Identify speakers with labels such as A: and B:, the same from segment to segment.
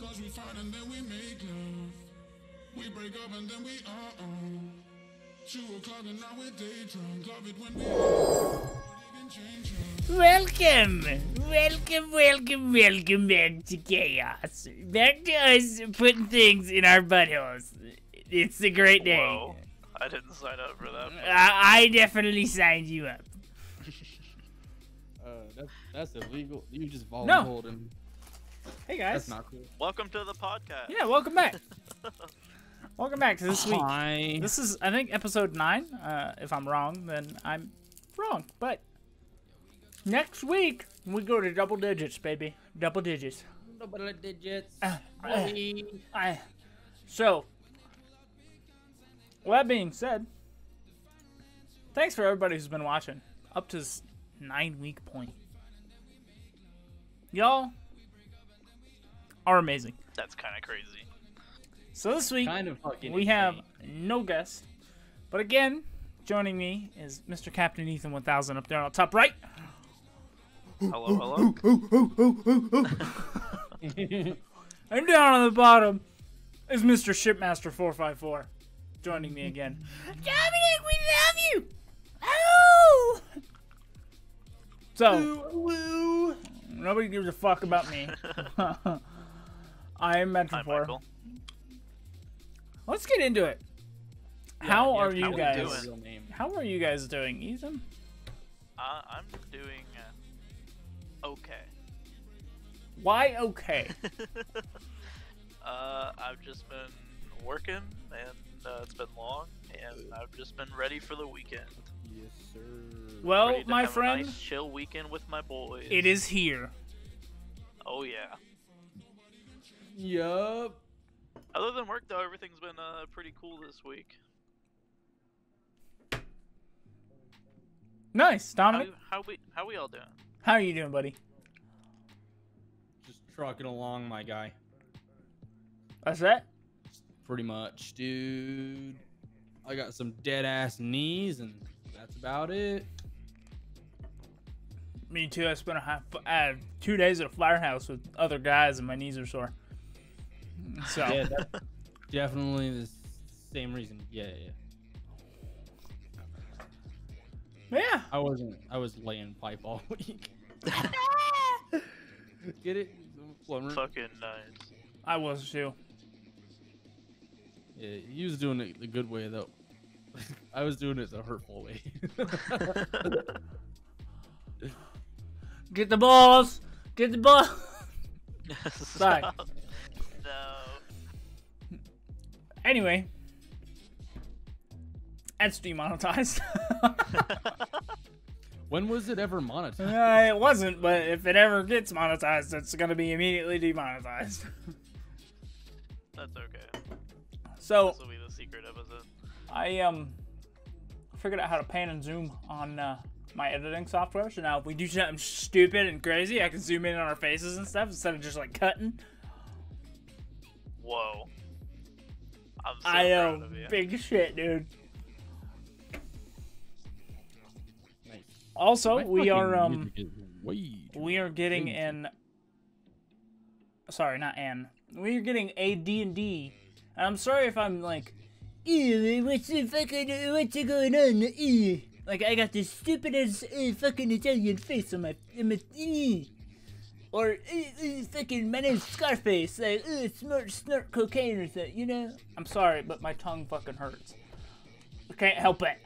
A: Cause we fight and then we make love. We break up and then we 2 o'clock and now we're day drunk. Love it when we can change us.
B: Welcome back to Chaos. Back to us putting things in our buttholes. It's a great day.
C: Whoa. I didn't sign up for that.
B: I definitely signed you up.
D: That's illegal. You just volunteered him.
B: Hey guys.
D: That's not cool.
C: Welcome to the podcast.
B: Yeah, welcome back. Welcome back to this week.
D: Hi.
B: This is, I think, episode 9. If I'm wrong, then I'm wrong. But next week, we go to double digits, baby. Double digits.
D: Double digits.
B: So, with that being said, thanks for everybody who's been watching up to this 9-week point. Y'all are amazing.
C: That's kind of crazy.
B: So this week,
D: Kind of fucking
B: we have
D: insane.
B: no guest. But again, joining me is Mr. Captain Ethan 1000 up there on the top right.
C: Hello.
B: And down on the bottom is Mr. Shipmaster 454 joining me again. Dominic, we love you! Oh! So, nobody gives a fuck about me. I am
C: Hi,
B: Metaphor.
C: Michael.
B: Let's get into it. How are you
C: we
B: guys?
C: doing?
B: How are you guys doing, Ethan?
C: I'm doing okay.
B: Why okay?
C: I've just been working, and it's been long, and I've just been ready for the weekend.
D: Yes, sir.
B: Well,
C: Ready to
B: my
C: have a
B: friend,
C: nice chill weekend with my boys.
B: it is here.
C: Oh yeah.
D: Yup.
C: Other than work, though, everything's been pretty cool this week.
B: Nice, Dominic.
C: How we all doing?
B: How are you doing, buddy?
D: Just trucking along, my guy.
B: That's that?
D: Pretty much, dude. I got some dead ass knees, and that's about it.
B: Me too. I spent 2 days at a firehouse with other guys, and my knees are sore. So
D: Yeah, that's definitely the same reason. Yeah.
B: yeah.
D: I was laying pipe all week. Get it? Plumber.
C: Fucking nice.
B: I was too.
D: Yeah, he was doing it the good way though. I was doing it the hurtful way.
B: Get the balls. Get the ball. Sorry.
C: No.
B: Anyway, that's demonetized.
D: When was it ever monetized?
B: It wasn't, but if it ever gets monetized, it's gonna be immediately demonetized.
C: That's okay.
B: So
C: This will be the secret episode.
B: I figured out how to pan and zoom on my editing software. So now if we do something stupid and crazy, I can zoom in on our faces and stuff instead of just like cutting.
C: Whoa. I'm so
B: I
C: proud
B: know,
C: of you.
B: big shit, dude.
D: Nice.
B: Also,
D: My
B: we are
D: fucking music is way too
B: we are getting
D: crazy.
B: an. Sorry, not an. We are getting a D&D. And I'm sorry if I'm like, ew, what's going on? Ew. Like I got this stupid as fucking Italian face on my or fucking my name's Scarface. Like snort cocaine or something. You know. I'm sorry, but my tongue fucking hurts. I can't help it.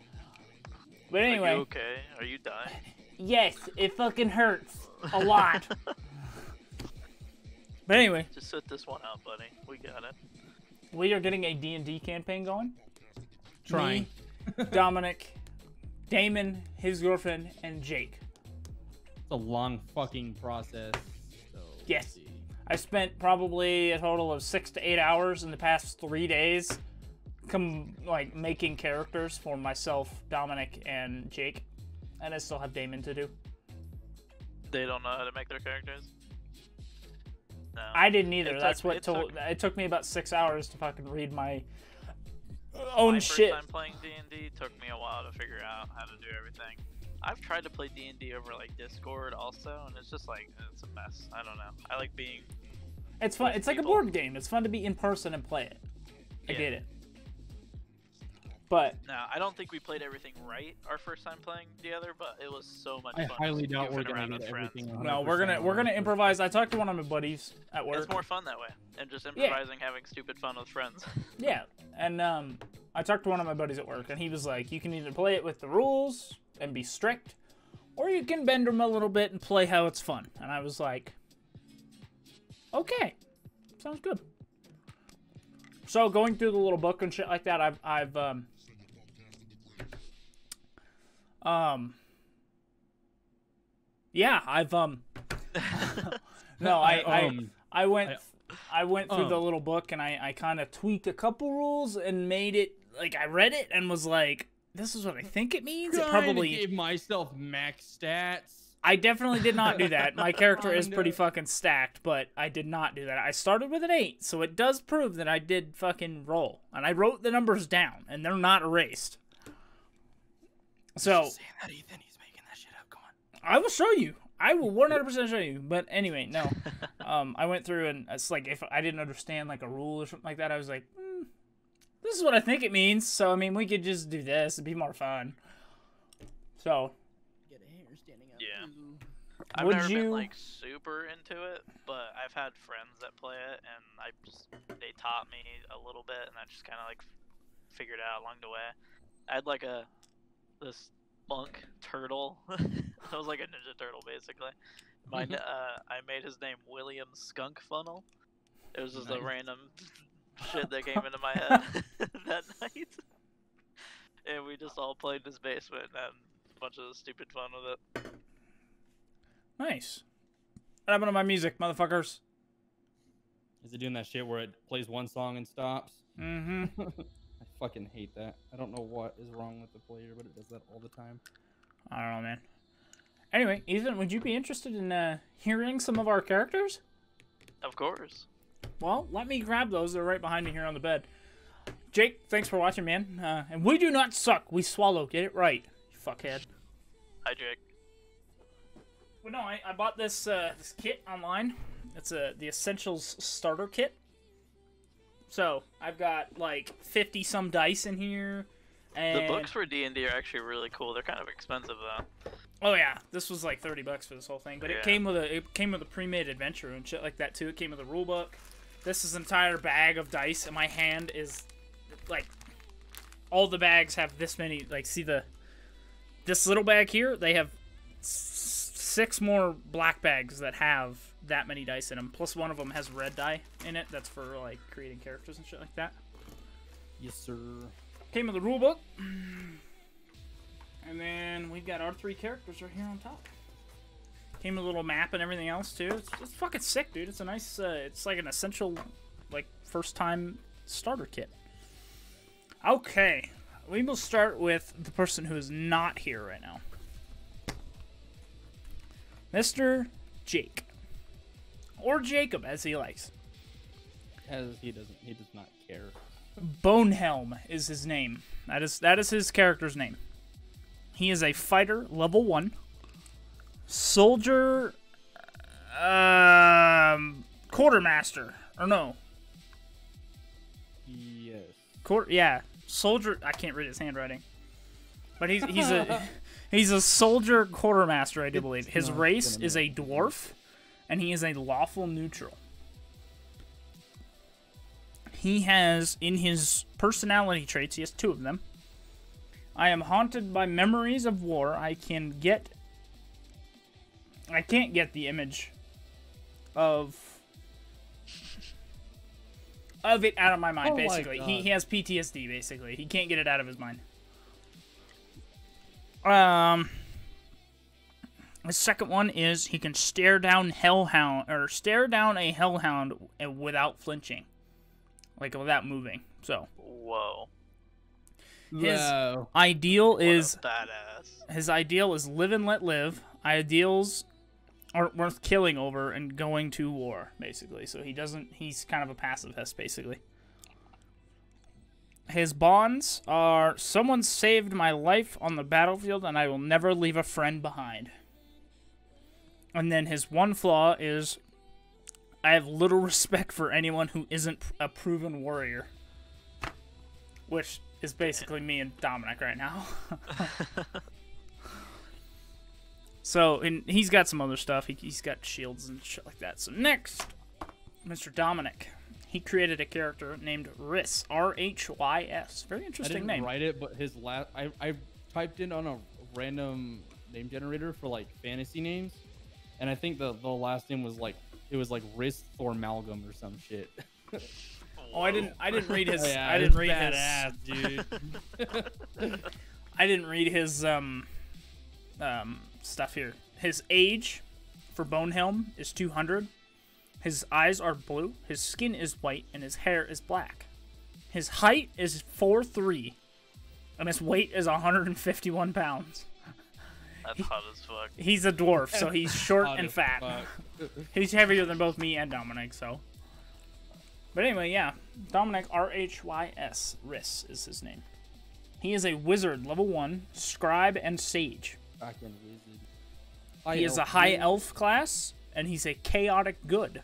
B: But anyway.
C: Are you okay? Are you dying?
B: Yes, it fucking hurts a lot. But anyway,
C: Just sit this one out, buddy. We got it.
B: we are getting a D&D campaign going.
D: Trying.
B: Me, Dominic, Damon, his girlfriend, and Jake.
D: It's a long fucking process. So let's
B: Yes.
D: see.
B: I spent probably a total of 6 to 8 hours in the past 3 days making characters for myself, Dominic, and Jake. And I still have Damon to do.
C: They don't know how to make their characters? No.
B: I didn't either.
C: It
B: That's
C: took-
B: what
C: it
B: it took me about 6 hours to fucking read my
C: My
B: own
C: first
B: shit.
C: time playing D&D took me a while to figure out how to do everything. I've tried to play D&D over like Discord also, and it's just like, it's a mess. I don't know. I like being
B: It's fun.
C: with
B: It's like a
C: people.
B: board game. It's fun to be in person and play it. I
C: Yeah.
B: get it. But
C: Now, I don't think we played everything right our first time playing together, but it was so much
D: I
C: fun.
D: highly
C: just
D: doubt we're
C: goofing
D: gonna
C: around
D: get
C: with friends.
D: everything.
B: no, we're
D: 100%
B: gonna
D: right.
B: improvise. I talked to one of my buddies at work.
C: It's more fun that way, and just improvising, having stupid fun with friends.
B: Yeah, and I talked to one of my buddies at work, and he was like, "You can either play it with the rules and be strict, or you can bend them a little bit and play how it's fun." And I was like, "Okay, sounds good." So going through the little book and shit like that, no, I went through the little book and I kind of tweaked a couple rules and made it like I read it and was like, this is what I think it means. It
D: Kinda
B: probably
D: gave myself max stats.
B: I definitely did not do that. My character is pretty
D: Kinda.
B: fucking stacked, but I did not do that. I started with an 8, so it does prove that I did fucking roll. And I wrote the numbers down, and they're not erased. So,
D: Saying that, Ethan, he's making that shit up. Come on.
B: I will show you. I will 100% show you. But anyway, no. I went through, and it's like, if I didn't understand, like, a rule or something like that, I was like, this is what I think it means. So, I mean, we could just do this. It'd be more fun. So...
D: Get a hair standing up.
C: Yeah.
D: Ooh.
C: I've
B: Would
C: never
B: you-
C: been like super into it, but I've had friends that play it, and they taught me a little bit, and I just kind of like figured it out along the way. I had like this monk turtle. It was like a ninja turtle basically. I made his name William Skunk Funnel. It was just a
D: Nice.
C: random shit that came into my head that night, and we just all played in his basement and had a bunch of stupid fun with it.
B: Nice. What happened to my music, motherfuckers?
D: Is it doing that shit where it plays one song and stops?
B: Mm-hmm.
D: I fucking hate that. I don't know what is wrong with the player, but it does that all the time.
B: I don't know, man. Anyway, Ethan, would you be interested in hearing some of our characters?
C: Of course.
B: Well, let me grab those. They're right behind me here on the bed. Jake, thanks for watching, man. And we do not suck. We swallow. Get it right, you fuckhead.
C: Hi, Jake.
B: Well, no, I bought this this kit online. It's the Essentials Starter Kit. So, I've got like 50 some dice in here. And...
C: The books for D&D are actually really cool. They're kind of expensive though.
B: Oh yeah, this was like $30 for this whole thing, but
C: Yeah.
B: it came with a pre-made adventure and shit like that too. It came with a rule book. This is an entire bag of dice, and my hand is like all the bags have this many. Like, see this little bag here? They have 6 more black bags that have that many dice in them. Plus one of them has red dye in it. That's for like creating characters and shit like that.
D: Yes, sir.
B: Came with a rule book. And then we've got our 3 characters right here on top. Came with a little map and everything else too. It's fucking sick, dude. It's a nice, it's like an essential, like, first time starter kit. Okay, we will start with the person who is not here right now. Mr. Jake. Or Jacob, as he likes.
D: He does not care.
B: Bonehelm is his name. That is his character's name. He is a fighter, level 1. Soldier, quartermaster, or no,
D: Yes.
B: yeah, soldier. I can't read his handwriting, but he's he's a soldier quartermaster, I do believe. His
D: not
B: race
D: gonna
B: is a
D: make sense.
B: dwarf, and he is a lawful neutral. He has, in his personality traits, he has 2 of them. I am haunted by memories of war. I can't get the image of it out of my mind,
D: Oh my
B: basically.
D: God.
B: He has PTSD, basically. He can't get it out of his mind. The second one is he can stare down a hellhound without flinching. Like, without moving. So,
C: Whoa.
B: his
D: Wow.
B: ideal
C: What
B: is...
C: a badass.
B: His ideal is live and let live. Ideals aren't worth killing over and going to war, basically. So he's kind of a pacifist, basically. His bonds are, someone saved my life on the battlefield and I will never leave a friend behind. And then his one flaw is, I have little respect for anyone who isn't a proven warrior. Which is basically me and Dominic right now. So, and he's got some other stuff. He's got shields and shit like that. So next, Mr. Dominic. He created a character named Rhys. R-H-Y-S. Very
D: I
B: interesting
D: didn't
B: name.
D: write it, but his last I typed in on a random name generator for like fantasy names, and I think the last name was like Rhys Thormalgam or some shit.
B: Oh, I didn't read his.
D: Yeah,
B: I didn't
D: it's
B: read
D: badass, dude.
B: I didn't read his stuff here. His age for Bonehelm is 200. His eyes are blue. His skin is white, and his hair is black. His height is 4'3", and his weight is 151 pounds.
C: That's hot as fuck.
B: He's a dwarf, so he's short
D: Hot
B: and
D: as
B: fat.
D: fuck.
B: He's heavier than both me and Dominic, so. But anyway, yeah. Dominic, R-H-Y-S. Rhys is his name. He is a wizard, level 1, scribe, and sage.
D: Fucking wizard.
B: He is a high elf class, and he's a chaotic good.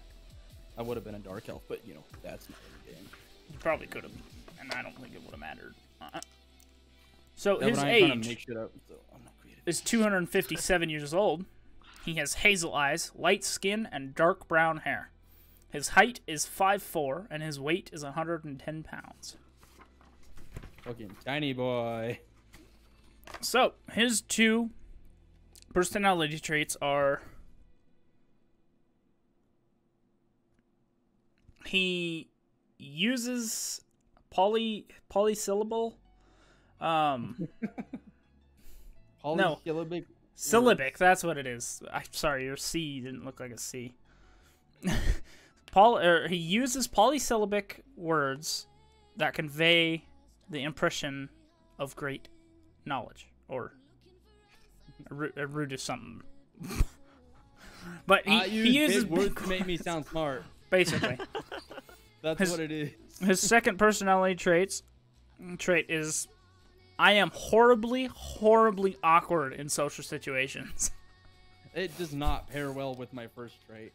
D: I would have been a dark elf, but you know, that's not the game.
B: You probably could have, and I don't think it would have mattered. So
D: Yeah,
B: his
D: but I ain't trying to
B: age
D: make shit up, so I'm not creative.
B: is 257 years old. He has hazel eyes, light skin, and dark brown hair. His height is 5'4", and his weight is 110 pounds.
D: Fucking tiny boy.
B: So, his 2 personality traits are... He uses polysyllable. No.
D: Polysyllabic.
B: Syllabic, that's what it is. I'm sorry, your C didn't look like a C. He uses polysyllabic words that convey the impression of great knowledge, or a root of something. But he uses
D: big words to make me sound smart.
B: basically.
D: That's what it is.
B: His second personality trait is, I am horribly, horribly awkward in social situations.
D: It does not pair well with my first trait.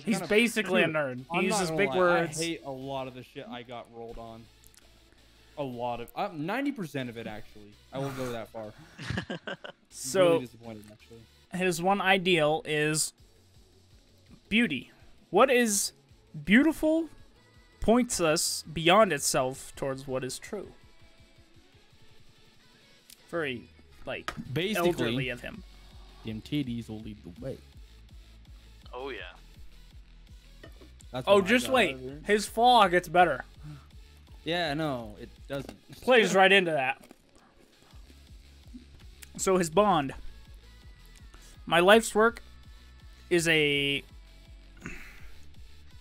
B: He's basically a nerd. He uses big words.
D: I hate a lot of the shit I got rolled on. A lot of 90% of it, actually. I will go that far.
B: So
D: really disappointed, actually.
B: his one ideal is beauty. What is beautiful points us beyond itself towards what is true. Very, like,
D: Basically,
B: elderly of him.
D: them titties will lead the way.
C: Oh yeah.
D: That's
B: Oh,
D: what I
B: just
D: got
B: wait.
D: out of it.
B: His flaw gets better.
D: Yeah, no, it doesn't.
B: Plays right into that. So his bond. My life's work is a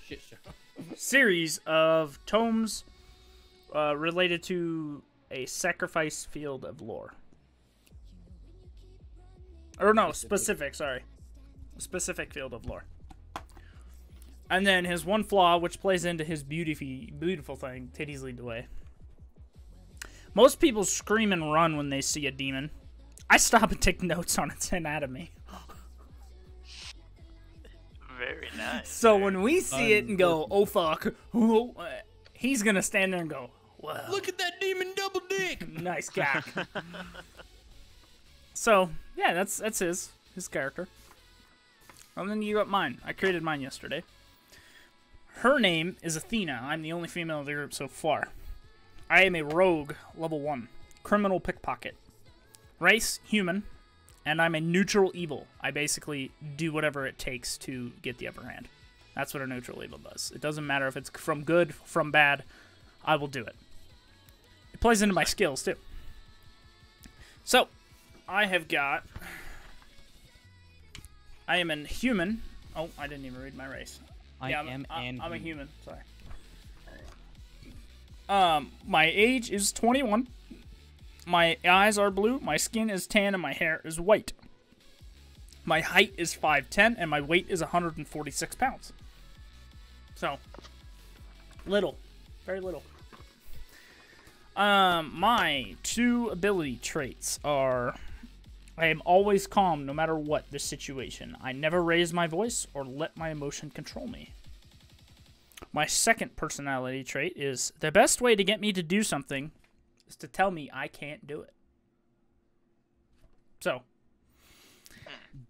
D: Shit show.
B: series of tomes related to a sacrifice field of lore. Or no, specific, sorry. A specific field of lore. And then his one flaw, which plays into his beautiful thing, titties lead the way. Most people scream and run when they see a demon. I stop and take notes on its anatomy.
C: Very nice.
B: So when we see it and go, oh fuck, oh, he's gonna stand there and go, wow.
D: Look at that demon double dick.
B: Nice cock. So, yeah, that's his character. And then you got mine. I created mine yesterday. Her name is Athena. I'm the only female of the group so far. I am a rogue, level 1. Criminal pickpocket. Race, human. And I'm a neutral evil. I basically do whatever it takes to get the upper hand. That's what a neutral evil does. It doesn't matter if it's from good, from bad. I will do it. It plays into my skills, too. So, I have got... I am a human. Oh, I didn't even read my race. I'm a human. Sorry. My age is 21. My eyes are blue. My skin is tan, and my hair is white. My height is 5'10", and my weight is 146 pounds. So, little, very little. My 2 ability traits are: I am always calm no matter what the situation. I never raise my voice or let my emotion control me. My second personality trait is the best way to get me to do something is to tell me I can't do it. So,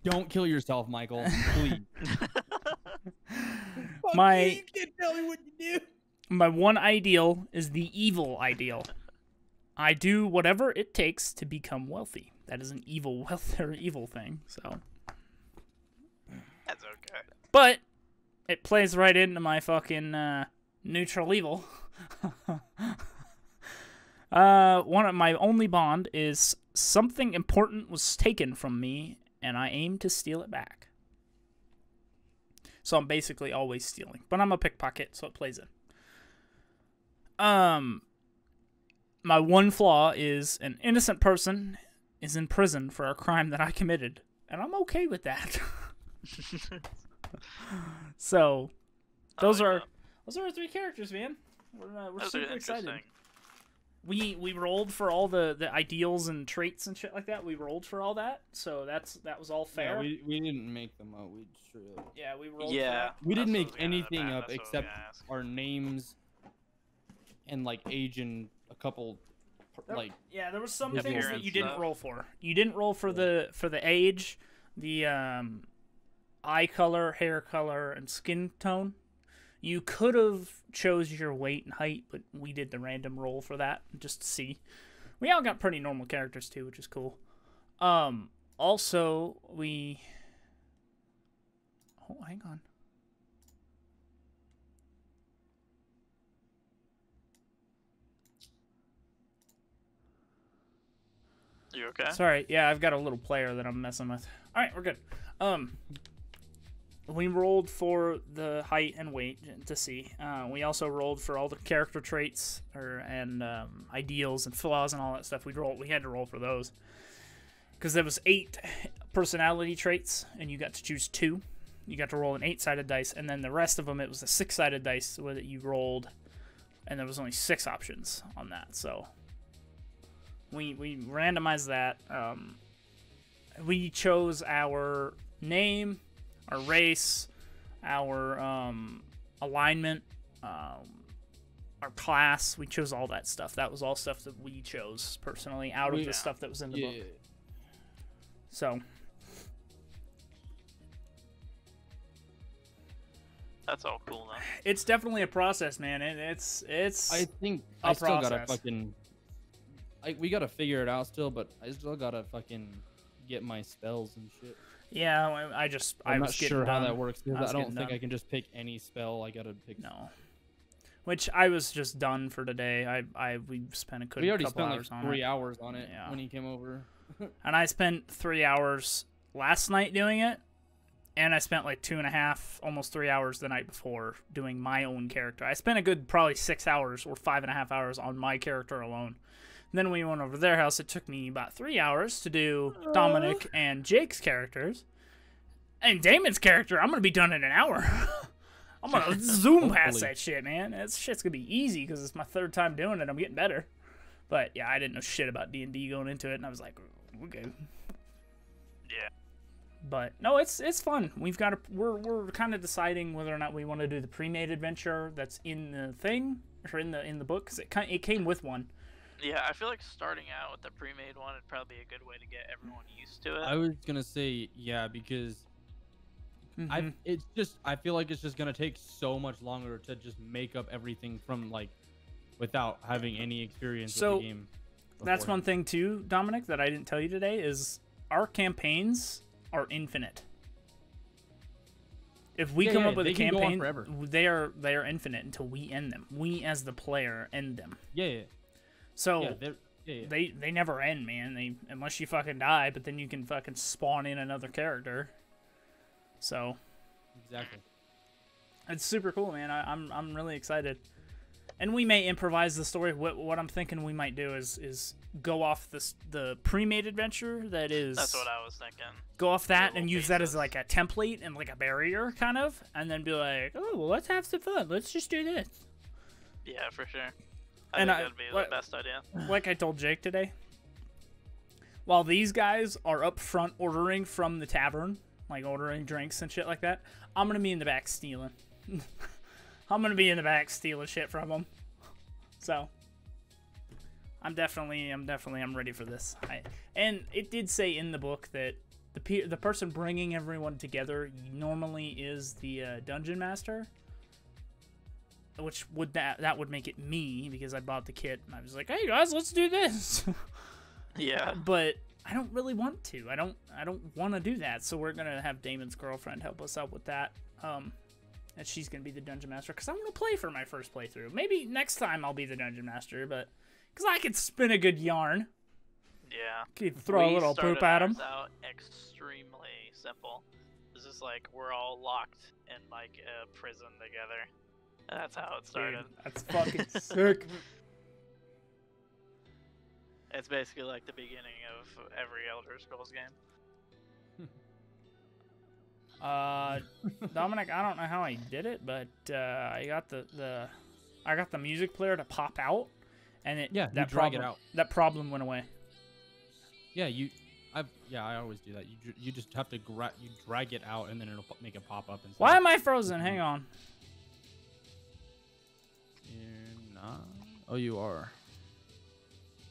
D: Don't kill yourself, Michael. Please.
B: my
D: can't tell me what you do.
B: my one ideal is the evil ideal. I do whatever it takes to become wealthy. That is an evil wealth or evil thing. So,
C: That's okay.
B: but it plays right into my fucking neutral evil. One of my only bond is something important was taken from me, and I aim to steal it back. So I'm basically always stealing, but I'm a pickpocket, so it plays in. My one flaw is an innocent person is in prison for a crime that I committed, and I'm okay with that. So, those are our 3 characters, man. We're
C: Those are
B: super excited.
C: interesting.
B: We rolled for all the ideals and traits and shit like that. We rolled for all that, so that was all fair.
D: Yeah, we didn't make them up. We just
B: Yeah, we rolled.
C: Yeah.
B: For that.
D: we didn't
C: That's
D: make
C: what I was gonna
D: anything
C: ask,
D: up
C: that's what I was
D: except
C: gonna ask.
D: our names and like age and a couple like
B: Yeah, there was some
D: Yeah,
B: things that
C: appearance
B: you didn't
C: stuff.
B: roll for. You didn't roll for the age, the eye color, hair color, and skin tone. You could have chose your weight and height, but we did the random roll for that just to see. We all got pretty normal characters too, which is cool. Also we. Oh, hang on.
C: You okay?
B: Sorry, yeah, I've got a little player that I'm messing with. All right, we're good. We rolled for the height and weight to see. We also rolled for all the character traits and ideals and flaws and all that stuff. We had to roll for those because there was 8 personality traits, and you got to choose 2. You got to roll an 8-sided dice, and then the rest of them it was a 6-sided dice where you rolled, and there was only 6 options on that. So we randomized that. We chose our name, our race, our alignment, our class. We chose all that stuff. That was all stuff that we chose personally out of the stuff that was in the book. So
C: That's all cool though.
B: it's definitely a process, man. It's
D: I think
B: a
D: I still gotta
B: process.
D: fucking we gotta figure it out still, but I still gotta fucking get my spells and shit.
B: yeah. I
D: I'm not
B: was getting
D: sure how
B: done.
D: that works
B: I
D: because
B: was
D: I don't
B: getting
D: think
B: done.
D: I can just pick any spell. I gotta pick.
B: No. Which I was just done for today. We spent a
D: We already
B: couple
D: spent
B: hours
D: like
B: on
D: 3
B: it.
D: hours on it
B: Yeah.
D: when he came over.
B: And I spent 3 hours last night doing it, and I spent like 2.5, almost 3 hours the night before doing my own character. I spent a good probably 6 hours or 5.5 hours on my character alone. And then when we went over to their house, it took me about 3 hours to do Dominic and Jake's characters. And Damon's character, I'm gonna be done in an hour. I'm gonna zoom past
D: Hopefully.
B: that shit, man. That shit's gonna be easy because it's my 3rd time doing it. I'm getting better. But yeah, I didn't know shit about D&D going into it, and I was like, okay.
C: Yeah.
B: But no, it's fun. We're kind of deciding whether or not we want to do the pre-made adventure that's in the thing or in the book because it came with one.
C: Yeah, I feel like starting out with the pre-made one would probably be a good way to get everyone used to it.
D: I was gonna say yeah because I feel like it's just gonna take so much longer to just make up everything from like without having any experience
B: So,
D: with the game.
B: That's one
D: beforehand.
B: thing too, Dominic, that I didn't tell you today is our campaigns are infinite. If we
D: Yeah,
B: come
D: yeah,
B: up with a
D: they can go on
B: campaign,
D: forever.
B: they are infinite until we end them. We as the player end them.
D: Yeah,
B: So
D: yeah, they're- yeah.
B: they never end, man. Unless you fucking die, but then you can fucking spawn in another character. So
D: Exactly.
B: it's super cool, man. I'm really excited. And we may improvise the story. What I'm thinking we might do is go off the pre-made adventure that is.
C: That's what I was thinking.
B: Go off that
C: Little
B: and use that as
C: pieces.
B: like a template and like a barrier, kind of, and then be like, oh, well, let's have some fun. Let's just do this.
C: Yeah, for sure.
B: And
C: I think that'd be
B: what-
C: the best idea.
B: Like I told Jake today, while these guys are up front ordering from the tavern, like ordering drinks and shit like that, I'm gonna be in the back stealing. I'm gonna be in the back stealing shit from them. So I'm ready for this. And it did say in the book that the person bringing everyone together normally is the dungeon master, which that would make it me because I bought the kit and I was like, hey guys, let's do this.
C: Yeah.
B: But I don't really want to. I don't want to do that. So we're gonna have Damon's girlfriend help us out with that. And she's gonna be the dungeon master because I want to play for my first playthrough. Maybe next time I'll be the dungeon master, but because I can spin a good yarn.
C: Yeah.
B: Could throw a little poop at him.
C: Out extremely simple. It's just like we're all locked in like a prison together. And that's how it started.
B: Dude, that's fucking sick.
C: It's basically like the beginning of every Elder Scrolls game.
B: Dominic, I don't know how I did it, but I got the music player to pop out, and
D: drag it out.
B: That problem went away.
D: Yeah, I always do that. You just have to drag it out, and then it'll make it pop up. And
B: Why am I frozen? Hang on.
D: You're not. Oh, you are.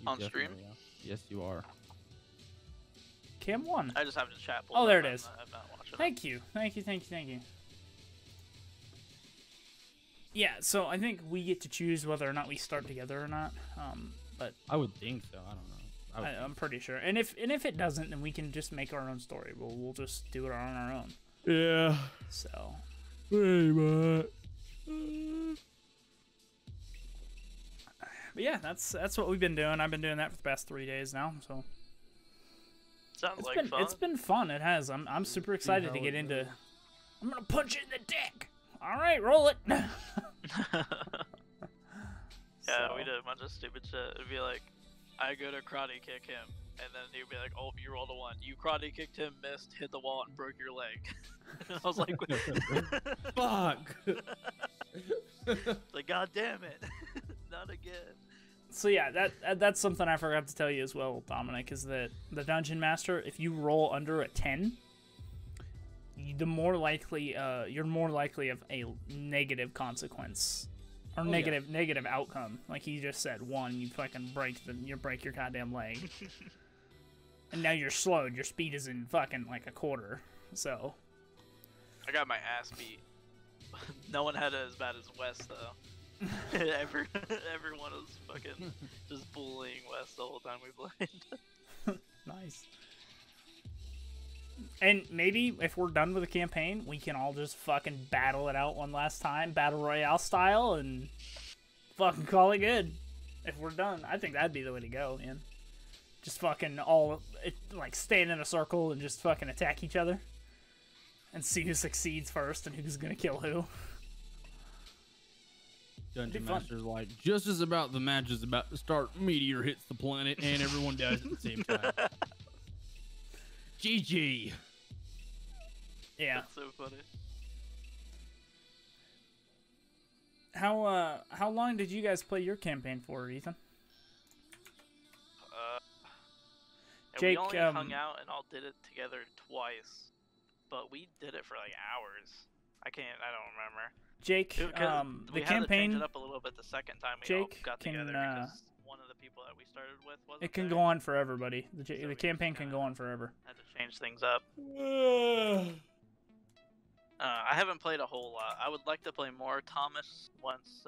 D: You
C: On stream?
D: definitely are. Yes, you are.
B: Cam 1.
C: I just have to chat.
B: Oh, there it is.
C: I'm not watching
B: Thank you. Yeah, so I think we get to choose whether or not we start together or not. But
D: I would think so. I don't know.
B: I'm pretty sure. And if it doesn't, then we can just make our own story. We'll just do it on our own.
D: Yeah.
B: So.
D: Pretty much.
B: But yeah, that's what we've been doing. I've been doing that for the past 3 days now. So.
C: Sounds like fun.
B: It's been fun. It has. I'm super excited to get into. I'm gonna punch it in the dick. All right, roll it.
C: Yeah, we did a bunch of stupid shit. It'd be like, I go to karate kick him, and then he'd be like, "Oh, you rolled a 1. You karate kicked him, missed, hit the wall, and broke your leg." And I was like,
D: "Fuck!"
C: Like, God damn it, not again.
B: So yeah, that's something I forgot to tell you as well, Dominic, is that the Dungeon Master, if you roll under a 10, you're more likely of a negative consequence or negative outcome. Like he just said, 1, you fucking break your goddamn leg, and now you're slowed. Your speed is in fucking like a quarter. So
C: I got my ass beat. No one had it as bad as Wes though. Everyone was fucking just bullying Wes the whole time we played.
B: Nice. And maybe if we're done with the campaign, we can all just fucking battle it out one last time, battle royale style, and fucking call it good. If we're done, I think that'd be the way to go, man. Just fucking like stand in a circle and just fucking attack each other, and see who succeeds first and who's gonna kill who.
D: Dungeon Master's like, just as about the match is about to start, meteor hits the planet and everyone dies at the same time. GG.
B: Yeah.
C: That's so funny.
B: How long did you guys play your campaign for, Ethan? Jake,
C: we only hung out and all did it together twice, but we did it for like hours. I don't remember.
B: Jake,
C: we
B: the
C: had
B: campaign.
C: to change it up a little bit the second time we all
B: Jake
C: got
B: can,
C: together because one of the people that we started with wasn't
B: It can
C: there.
B: go on forever, buddy. The
C: we
B: campaign
C: just
B: can
C: kinda
B: go on forever.
C: Had to change things up. I haven't played a whole lot. I would like to play more Thomas once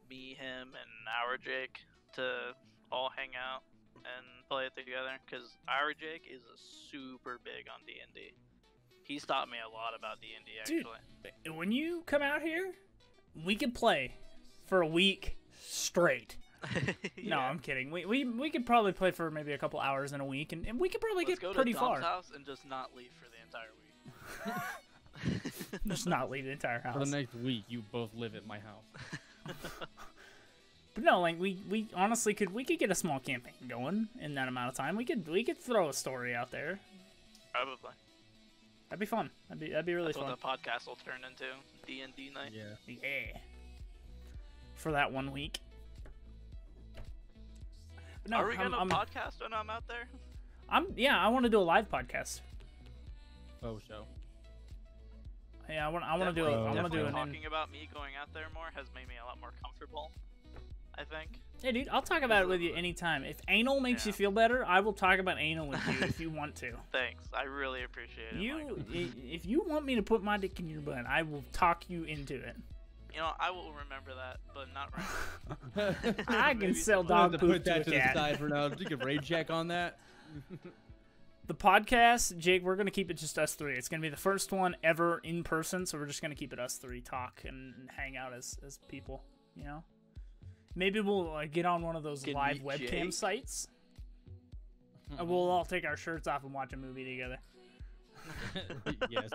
C: me, him, and our Jake to all hang out and play it together. Because our Jake is super big on D&D. He's taught me a lot about D&D actually.
B: Dude, when you come out here, we can play for a week straight.
C: Yeah.
B: No, I'm kidding. We could probably play for maybe a couple hours in a week, and we could probably
C: Let's
B: get
C: go
B: pretty
C: to
B: far.
C: Dom's house and just not leave for the entire week.
B: Just not leave the entire house.
D: For the next week, you both live at my house.
B: But no, like we honestly could get a small campaign going in that amount of time. We could throw a story out there.
C: Probably.
B: That'd be fun. That'd be really
C: That's
B: fun.
C: what the podcast will turn into. D&D night.
D: Yeah.
B: Yeah. For that 1 week. But no,
C: Are we gonna
B: I'm
C: podcast when I'm out there?
B: I want to do a live podcast.
D: Oh, show.
B: Yeah, I want to do it. I want to do
C: Definitely
B: it.
C: talking about me going out there more has made me a lot more comfortable, I think.
B: Hey, dude, I'll talk about it with you anytime. If anal makes you
C: Yeah.
B: feel better, I will talk about anal with you if you want to.
C: Thanks. I really appreciate it. Michael.
B: If you want me to put my dick in your butt, I will talk you into it.
C: You know, I will remember that, but not right now.
B: I can
C: Maybe
B: sell
C: someday.
D: I'll have
B: dog
D: to
B: poop
D: put
B: to a
D: that to the
B: cat.
D: side for now. Take a raid check on that.
B: The podcast, Jake, we're gonna keep it just us three. It's gonna be the first one ever in person, so we're just gonna keep it us three, talk and hang out as people. You know, maybe we'll get on one of those
C: Can
B: live
C: meet
B: webcam
C: Jake?
B: sites. And we'll all take our shirts off and watch a movie together.
D: Yes.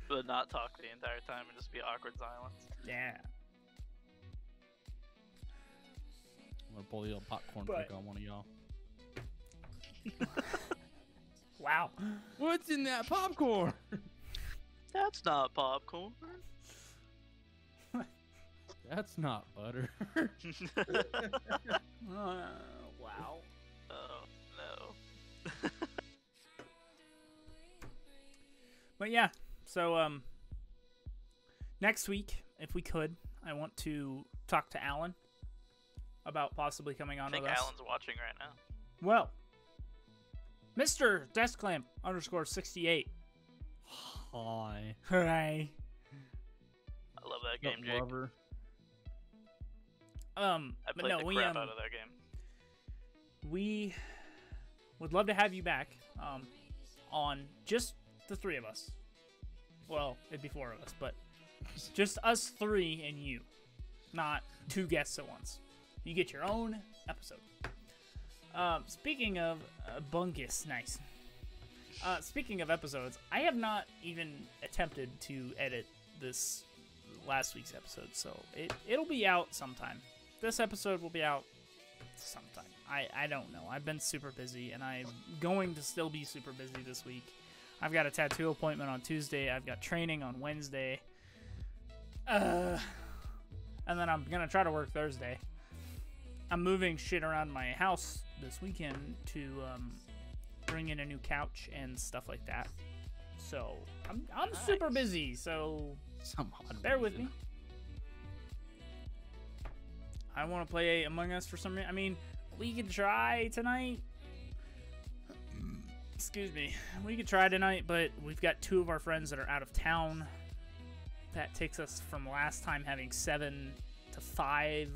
C: But not talk the entire time and just be awkward silence.
B: Yeah.
D: I'm gonna pull the old popcorn
B: But-
D: trick on one of y'all.
B: Wow.
D: What's in that popcorn?
C: That's not popcorn.
D: That's not butter.
B: Wow.
C: Oh, no.
B: But yeah, so next week, if we could, I want to talk to Alan about possibly coming
C: I
B: on
C: think
B: with us.
C: Alan's watching right now.
B: Well, Mr. Deskclamp _68.
D: Hi.
B: Hooray.
C: I love that game, Jake.
D: Lover.
C: I
B: but
C: played
B: no,
C: the
B: we
C: crap out of that game.
B: we would love to have you back on just the three of us. Well, it'd be four of us, but just us three and you, not two guests at once. You get your own episode. Speaking of bungus, nice. Speaking of episodes, I have not even attempted to edit this last week's episode, so it'll be out sometime. This episode will be out sometime. I don't know. I've been super busy, and I'm going to still be super busy this week. I've got a tattoo appointment on Tuesday. I've got training on Wednesday. And then I'm going to try to work Thursday. I'm moving shit around my house this weekend to bring in a new couch and stuff like that. So I'm super
C: Nice.
B: busy, so
D: Some odd
B: bear with me.
D: reason.
B: I want to play Among Us for some reason. I mean, we could try tonight. Excuse me. We could try tonight, but we've got two of our friends that are out of town. That takes us from last time having 7 to 5.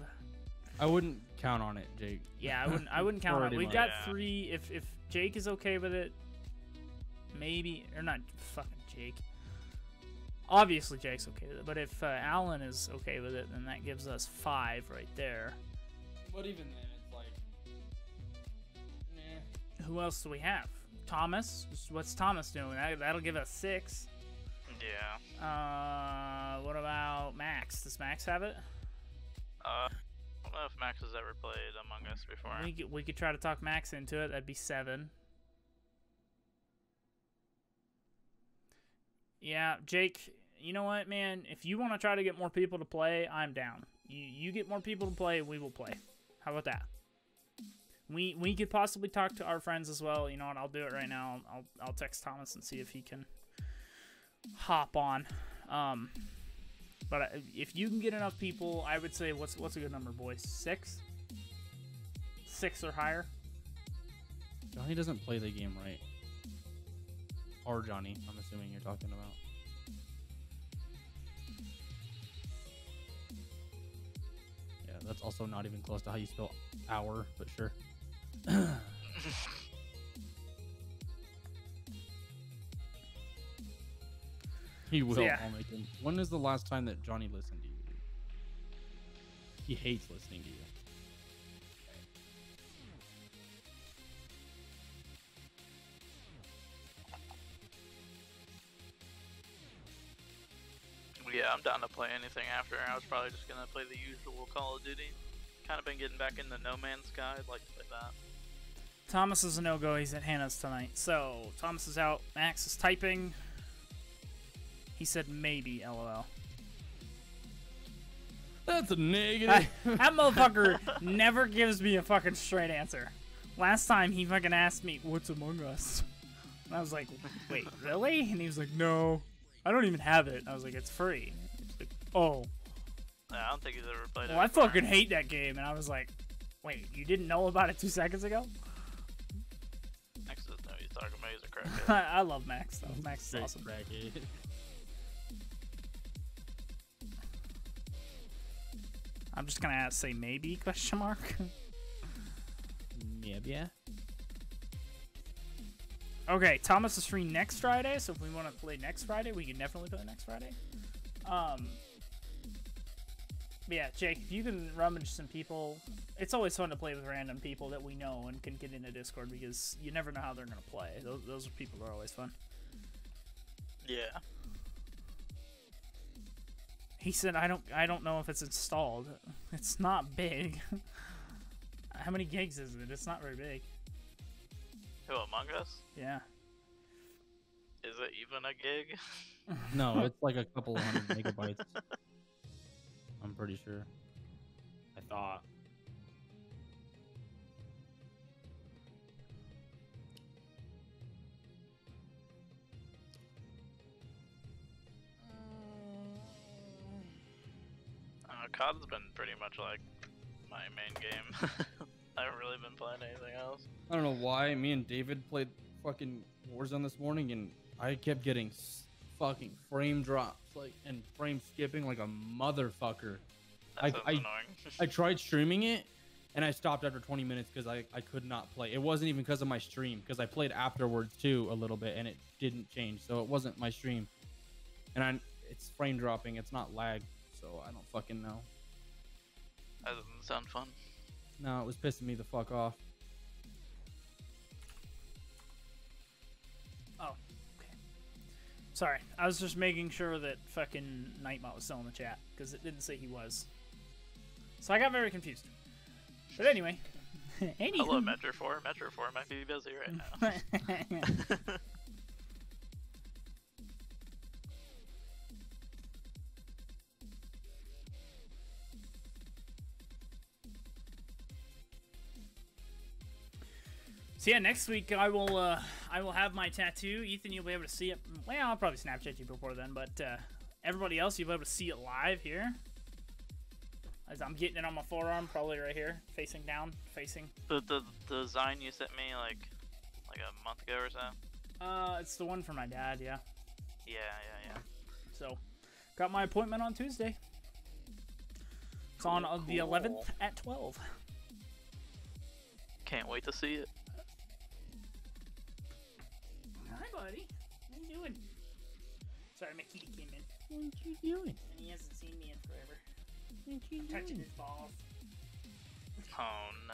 D: I wouldn't count on it, Jake.
B: Yeah, I wouldn't count on it.
D: Already
B: We've
D: might.
B: got
C: Yeah.
B: 3. If Jake is okay with it, maybe, or not fucking Jake. Obviously Jake's okay with it, but if Alan is okay with it, then that gives us 5 right there.
D: But even then, it's like,
B: Who else do we have? Thomas. What's Thomas doing? That'll give us 6.
C: Yeah.
B: What about Max? Does Max have it?
C: I don't know if Max has ever played Among Us before.
B: We could try to talk Max into it. That'd be 7. Yeah, Jake, you know what, man? If you want to try to get more people to play, I'm down. You get more people to play, we will play. How about that? We could possibly talk to our friends as well. You know what? I'll do it right now. I'll text Thomas and see if he can hop on. But if you can get enough people, I would say what's a good number, boys? 6? 6 or higher?
D: Johnny doesn't play the game right. Or Johnny, I'm assuming you're talking about. Yeah, that's also not even close to how you spell hour, but sure. He will.
B: yeah.
D: I'll make him. When is the last time that Johnny listened to you? He hates listening to you.
C: Yeah, I'm down to play anything after. I was probably just gonna play the usual Call of Duty. Kind of been getting back into No Man's Sky. I'd like to play that.
B: Thomas is a no-go. He's at Hannah's tonight. So, Thomas is out. Max is typing. He said maybe, LOL.
D: That's a negative.
B: That motherfucker never gives me a fucking straight answer. Last time, he fucking asked me, what's Among Us? And I was like, wait, really? And he was like, no. I don't even have it. I was like, it's free. He's like, oh.
C: I don't think he's ever played it.
B: Well, I
C: before.
B: fucking hate that game. And I was like, wait, you didn't know about it 2 seconds ago?
C: Max doesn't know what he's talking about. He's a crackhead.
B: I love Max, though. Max is
D: Straight
B: awesome.
D: crackhead.
B: I'm just going to say maybe, question mark.
D: Yeah.
B: Okay, Thomas is free next Friday, so if we want to play next Friday, we can definitely play next Friday. But yeah, Jake, if you can rummage some people, it's always fun to play with random people that we know and can get into Discord because you never know how they're going to play. Those are people that are always fun.
C: Yeah.
B: He said, I don't know if it's installed. It's not big. How many gigs is it? It's not very big.
C: Who, Among Us?
B: Yeah.
C: Is it even a gig?
D: No, it's like a couple of hundred megabytes. I'm pretty sure. I thought.
C: COD's been pretty much like my main game. I haven't really been playing anything else.
D: I don't know why. Me and David played fucking Warzone this morning, and I kept getting fucking frame drops, like, and frame skipping like a motherfucker.
C: That sounds annoying.
D: I tried streaming it, and I stopped after 20 minutes because I could not play. It wasn't even because of my stream, because I played afterwards too a little bit, and it didn't change, so it wasn't my stream. And it's frame dropping. It's not lag, so I don't fucking know.
C: That doesn't sound fun.
D: No, it was pissing me the fuck off.
B: Oh, okay. Sorry, I was just making sure that fucking Nightbot was still in the chat because it didn't say he was. So I got very confused. But anyway.
C: Hello, Metro 4. Metro 4 might be busy right now.
B: So yeah, next week I will have my tattoo. Ethan, you'll be able to see it. Well, I'll probably Snapchat you before then, but everybody else, you'll be able to see it live here. As I'm getting it on my forearm, probably right here, facing down, facing.
C: The design you sent me like a month ago or so?
B: It's the one for my dad, yeah.
C: Yeah.
B: So, got my appointment on Tuesday. It's on the 11th at 12.
C: Can't wait to see it.
B: Hi, buddy. How you doing? Sorry, my kitty came in.
D: What you doing?
B: And he hasn't seen me in forever.
D: What you
B: I'm touching
D: doing?
B: his balls.
C: Oh no.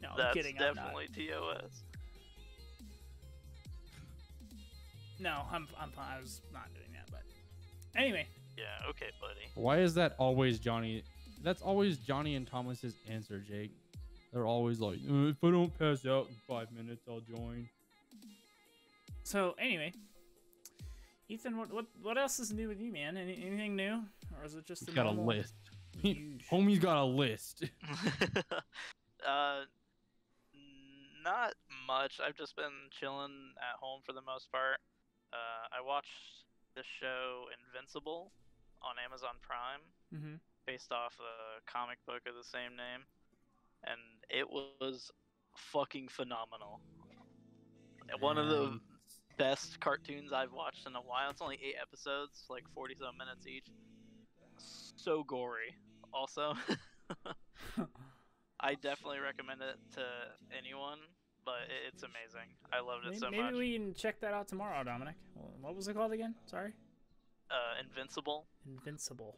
B: No, I'm
C: That's
B: kidding. I'm not.
C: definitely TOS.
B: No, I'm I was not doing that, but anyway.
C: Yeah, okay, buddy.
D: Why is that always Johnny? That's always Johnny and Thomas's answer, Jake. They're always like, if I don't pass out in 5 minutes, I'll join.
B: So anyway, Ethan, what else is new with you, man? Anything new, or is it just
D: He's got a
B: normal
D: list.
B: huge-
D: Homie's got a list.
C: Not much. I've just been chilling at home for the most part. I watched the show Invincible on Amazon Prime,
B: Mm-hmm.
C: based off a comic book of the same name, and it was fucking phenomenal. One of the best cartoons I've watched in a while. It's only 8 episodes, like 40-some minutes each. So gory. Also, I definitely recommend it to anyone, but it's amazing. I loved it so much.
B: Maybe we can check that out tomorrow, Dominic. What was it called again? Sorry.
C: Invincible.
B: Invincible.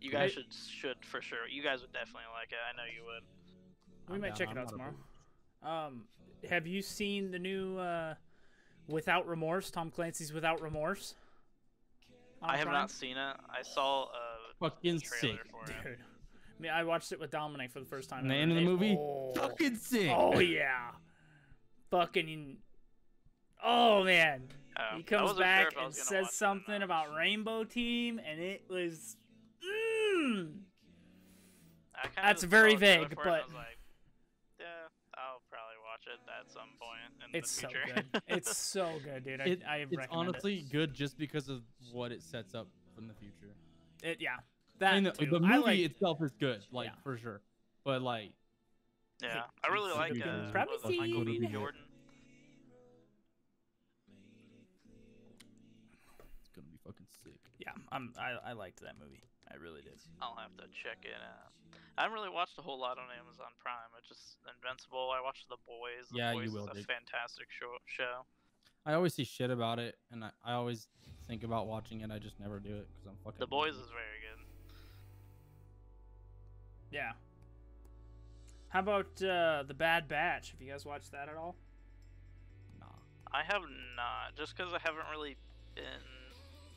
C: You guys should for sure. You guys would definitely like it. I know you would.
B: We
D: I'm
B: might
D: down.
B: check it
D: I'm
B: out
D: not
B: tomorrow. Have you seen the new Without Remorse? Tom Clancy's Without Remorse? on
C: I have
B: Prime?
C: not seen it. I saw a
D: Fucking
C: trailer
D: sick.
C: for it.
B: Dude. I mean, I watched it with Dominic for the first time.
D: And the
B: ever.
D: end of the movie?
B: Oh,
D: Fucking sick.
B: oh yeah. Fucking. Oh man. He
C: I
B: comes
C: wasn't sure
B: back
C: if I
B: and
C: was gonna
B: says
C: watch it or
B: something
C: not.
B: about Rainbow Team, and it was.
C: I kinda
B: That's
C: just
B: very
C: saw a trailer
B: vague,
C: for it and
B: but-
C: I was like, yeah, I'll probably watch it at some point in
B: It's
C: the
B: so
C: future.
B: good. It's so good, dude. I
D: It's
B: recommend
D: honestly good just because of what it sets up from the future.
B: it. Yeah, that
D: And
B: too.
D: the
B: I
D: movie
B: like,
D: itself is good, like
B: Yeah.
D: for sure. But like,
C: Yeah, I really
D: it's
C: like
D: super
C: what was it,
B: Privacy.
C: Michael B.
D: Fucking
C: Jordan.
D: it's gonna be fucking sick.
B: yeah, I liked that movie. I really did.
C: I'll have to check it out. I haven't really watched a whole lot on Amazon Prime. It's just Invincible. I watched The Boys. The
D: Yeah, you
C: Boys
D: will,
C: is a
D: dude.
C: fantastic show.
D: I always see shit about it, and I always think about watching it. I just never do it because I'm fucking.
C: The Boys
D: lazy.
C: is very good.
B: Yeah. How about the Bad Batch? Have you guys watched that at all?
D: Nah.
C: I have not, just because I haven't really been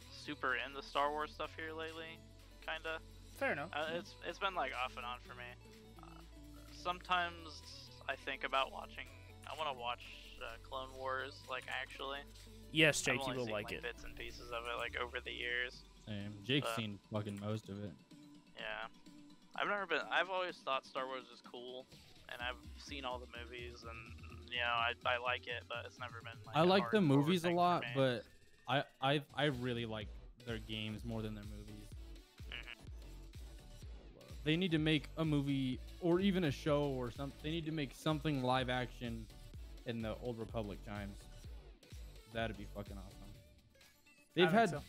C: super into Star Wars stuff here lately. Kinda.
B: Fair enough.
C: It's been like off and on for me. Sometimes I think about watching. I want to watch Clone Wars, like actually.
B: Yes,
C: I've
B: Jake, you
C: only
B: will
C: seen,
B: like it.
C: bits and pieces of it, like over the years.
D: Same. Jake's seen fucking most of it.
C: Yeah. I've always thought Star Wars is cool, and I've seen all the movies, and you know, I like it, but it's never been like
D: I
C: a
D: like the
C: hardcore
D: movies a
C: thing for
D: lot,
C: me.
D: but I really like their games more than their movies.
C: Mhm.
D: They need to make a movie or even a show or something. They need to make something live action in the Old Republic times. That'd be fucking awesome. They've
B: think
D: had
B: so.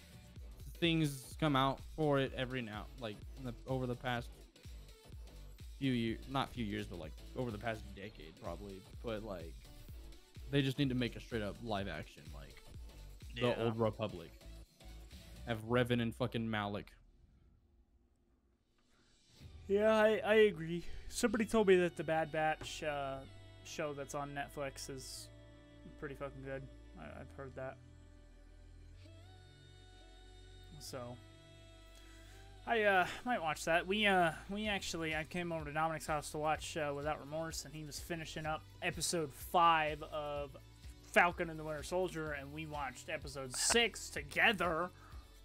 D: things come out for it every now, like over the past few years, not few years, but like over the past decade probably. But like, they just need to make a straight up live action, like the
C: Yeah.
D: Old Republic. Have Revan and fucking Malik.
B: Yeah, I agree. Somebody told me that the Bad Batch show that's on Netflix is pretty fucking good. I've heard that. So I might watch that. We actually, I came over to Dominic's house to watch Without Remorse, and he was finishing up episode 5 of Falcon and the Winter Soldier, and we watched episode 6 together.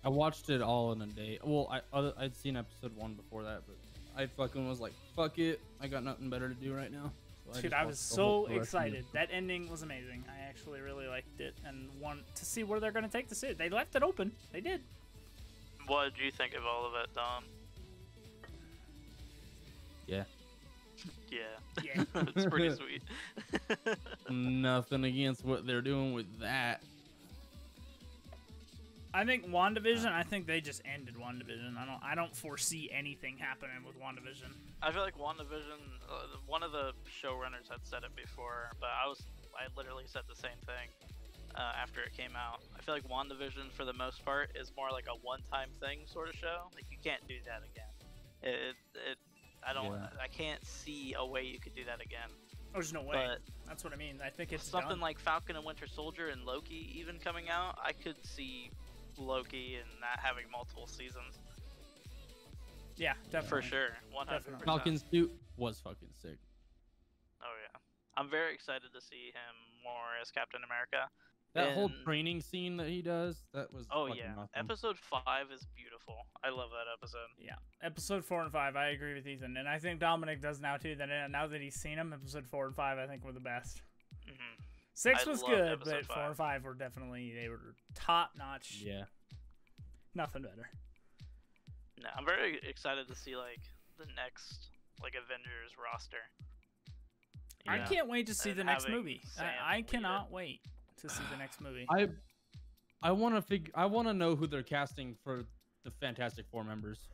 D: I watched it all in a day. Well, I'd seen episode 1 before that, but I fucking was like, fuck it. I got nothing better to do right now. So
B: Dude,
D: just
B: I was
D: watched the
B: so
D: rest of
B: excited.
D: it.
B: That ending was amazing. I actually really liked it and want to see where they're going to take the series. They left it open. They did.
C: What did you think of all of it, Dom?
D: Yeah.
C: Yeah.
B: Yeah.
C: It's pretty sweet.
D: Nothing against what they're doing with that.
B: I think WandaVision, I think they just ended WandaVision. I don't foresee anything happening with WandaVision.
C: I feel like WandaVision, one of the showrunners had said it before, but I literally said the same thing after it came out. I feel like WandaVision, for the most part, is more like a one-time thing sort of show. Like, you can't do that again. I can't see a way you could do that again.
B: There's no way.
C: But
B: That's what I mean. I think it's
C: something
B: done.
C: like Falcon and Winter Soldier and Loki even coming out, I could see Loki and that having multiple seasons.
B: Yeah, definitely.
C: For sure. 100%.
B: Definitely.
D: Falcon's suit was fucking sick.
C: Oh, yeah. I'm very excited to see him more as Captain America.
D: That whole
C: And-
D: training scene that he does, that was
C: Oh
D: fucking
C: yeah,
D: awesome.
C: episode 5 is beautiful. I love that episode.
B: Yeah, episode 4 and 5, I agree with Ethan, and I think Dominic does now too. That now that he's seen them, episode 4 and 5, I think were the best.
C: hmm
B: 6
C: I
B: was
C: loved
B: good,
C: episode
B: but 4
C: 5.
B: and 5 were they were top notch.
D: Yeah.
B: Nothing better.
C: No, I'm very excited to see like the next like Avengers roster. You
B: I
C: know?
B: can't wait to see
C: And
B: the next
C: having
B: movie.
C: Sam
B: I
C: lead
B: cannot wait to see the next movie.
D: I want to know who they're casting for the Fantastic Four members.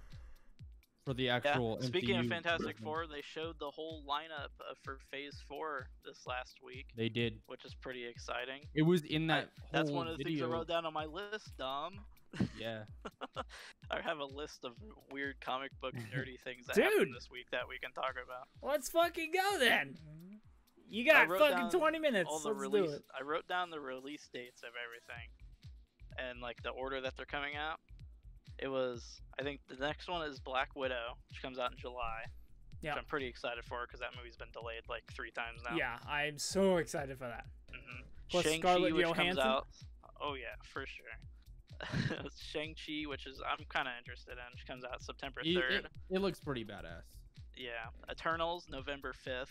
D: For the
C: Yeah.
D: actual
C: Speaking of
D: MCU
C: Fantastic
D: version.
C: Four, they showed the whole lineup for Phase 4 this last week,
D: They did.
C: which is pretty exciting.
D: It was in that
C: That's
D: whole
C: one of the things I
D: video.
C: wrote down on my list, Dom.
D: Yeah.
C: I have a list of weird comic book nerdy things that
B: Dude!
C: happened this week that we can talk about.
B: Let's fucking go then. You
C: I
B: got
C: wrote
B: fucking
C: down
B: 20 minutes.
C: all the
B: Let's
C: release.
B: do it.
C: I wrote down the release dates of everything, and like the order that they're coming out. It was, I think the next one is Black Widow, which comes out in July.
B: Yeah.
C: Which I'm pretty excited for because that movie's been delayed like 3 times now.
B: Yeah, I'm so excited for that.
C: hmm
B: Plus
C: Shang-Chi,
B: Scarlett
C: which comes
B: Johansson?
C: out. Oh yeah, for sure. Shang-Chi, which is I'm kind of interested in, which comes out September 3rd.
D: It looks pretty badass.
C: Yeah. Eternals, November 5th.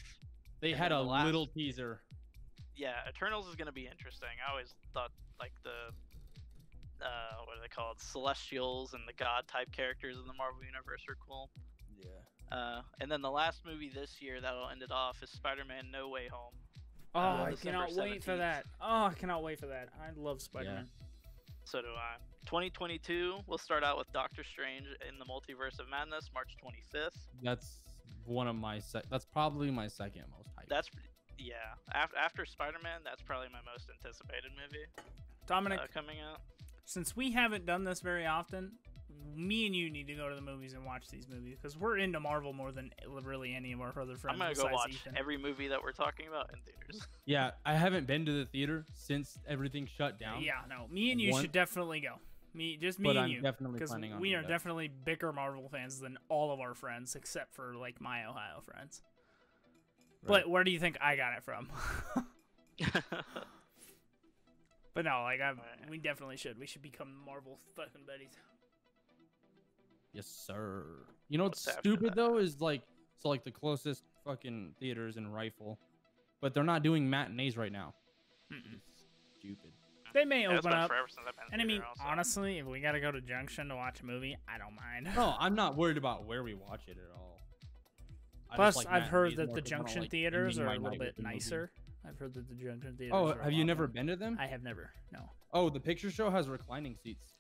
D: They
C: And
D: had
C: then
D: a
C: the last-
D: little teaser.
C: yeah, Eternals is gonna be interesting. I always thought like the what are they called? Celestials and the god type characters in the Marvel universe are cool.
D: Yeah.
C: And then the last movie this year that'll end it off is Spider-Man: No Way Home.
B: Oh, I
C: December
B: cannot wait for
C: 17th.
B: that. Oh, I cannot wait for that. I love Spider-Man.
C: So do I. 2022, we'll start out with Doctor Strange in the Multiverse of Madness, March 25th.
D: That's one of my that's probably my second most hyped.
C: That's yeah. After Spider-Man, that's probably my most anticipated movie
B: Dominic,
C: coming out.
B: since we haven't done this very often, me and you need to go to the movies and watch these movies because we're into Marvel more than really any of our other friends.
C: I'm gonna go
B: besides
C: watch
B: Ethan.
C: every movie that we're talking about in theaters.
D: Yeah, I haven't been to the theater since everything shut down.
B: Yeah, no, me and you
D: One-
B: should definitely go. Just me
D: But
B: and
D: I'm
B: you,
D: definitely
B: because
D: planning on
B: we
D: doing
B: are
D: that.
B: definitely bigger Marvel fans than all of our friends, except for like my Ohio friends.
D: Right.
B: But where do you think I got it from? But no, like we definitely should. We should become Marvel fucking buddies.
D: Yes, sir. You know what's
C: What's after
D: stupid
C: that?
D: though is like the closest fucking theaters in Rifle, but they're not doing matinees right now.
B: Mm-mm.
D: Stupid.
B: They may
C: Yeah, it's
B: open
C: been
B: up.
C: forever since I've been in
B: And I mean,
C: theater also.
B: honestly, if we gotta go to Junction to watch a movie, I don't mind.
D: No, I'm not worried about where we watch it at all. I
B: Plus,
D: just like
B: I've heard
D: matinees
B: that
D: more
B: the
D: 'cause I don't
B: Junction
D: like
B: theaters
D: ending
B: are
D: my
B: a little
D: night
B: bit
D: with the movie.
B: nicer. I've heard that the Junction theaters.
D: Oh,
B: are a
D: have you
B: lot
D: never
B: more-
D: been to them?
B: I have never. No.
D: Oh, the picture show has reclining seats.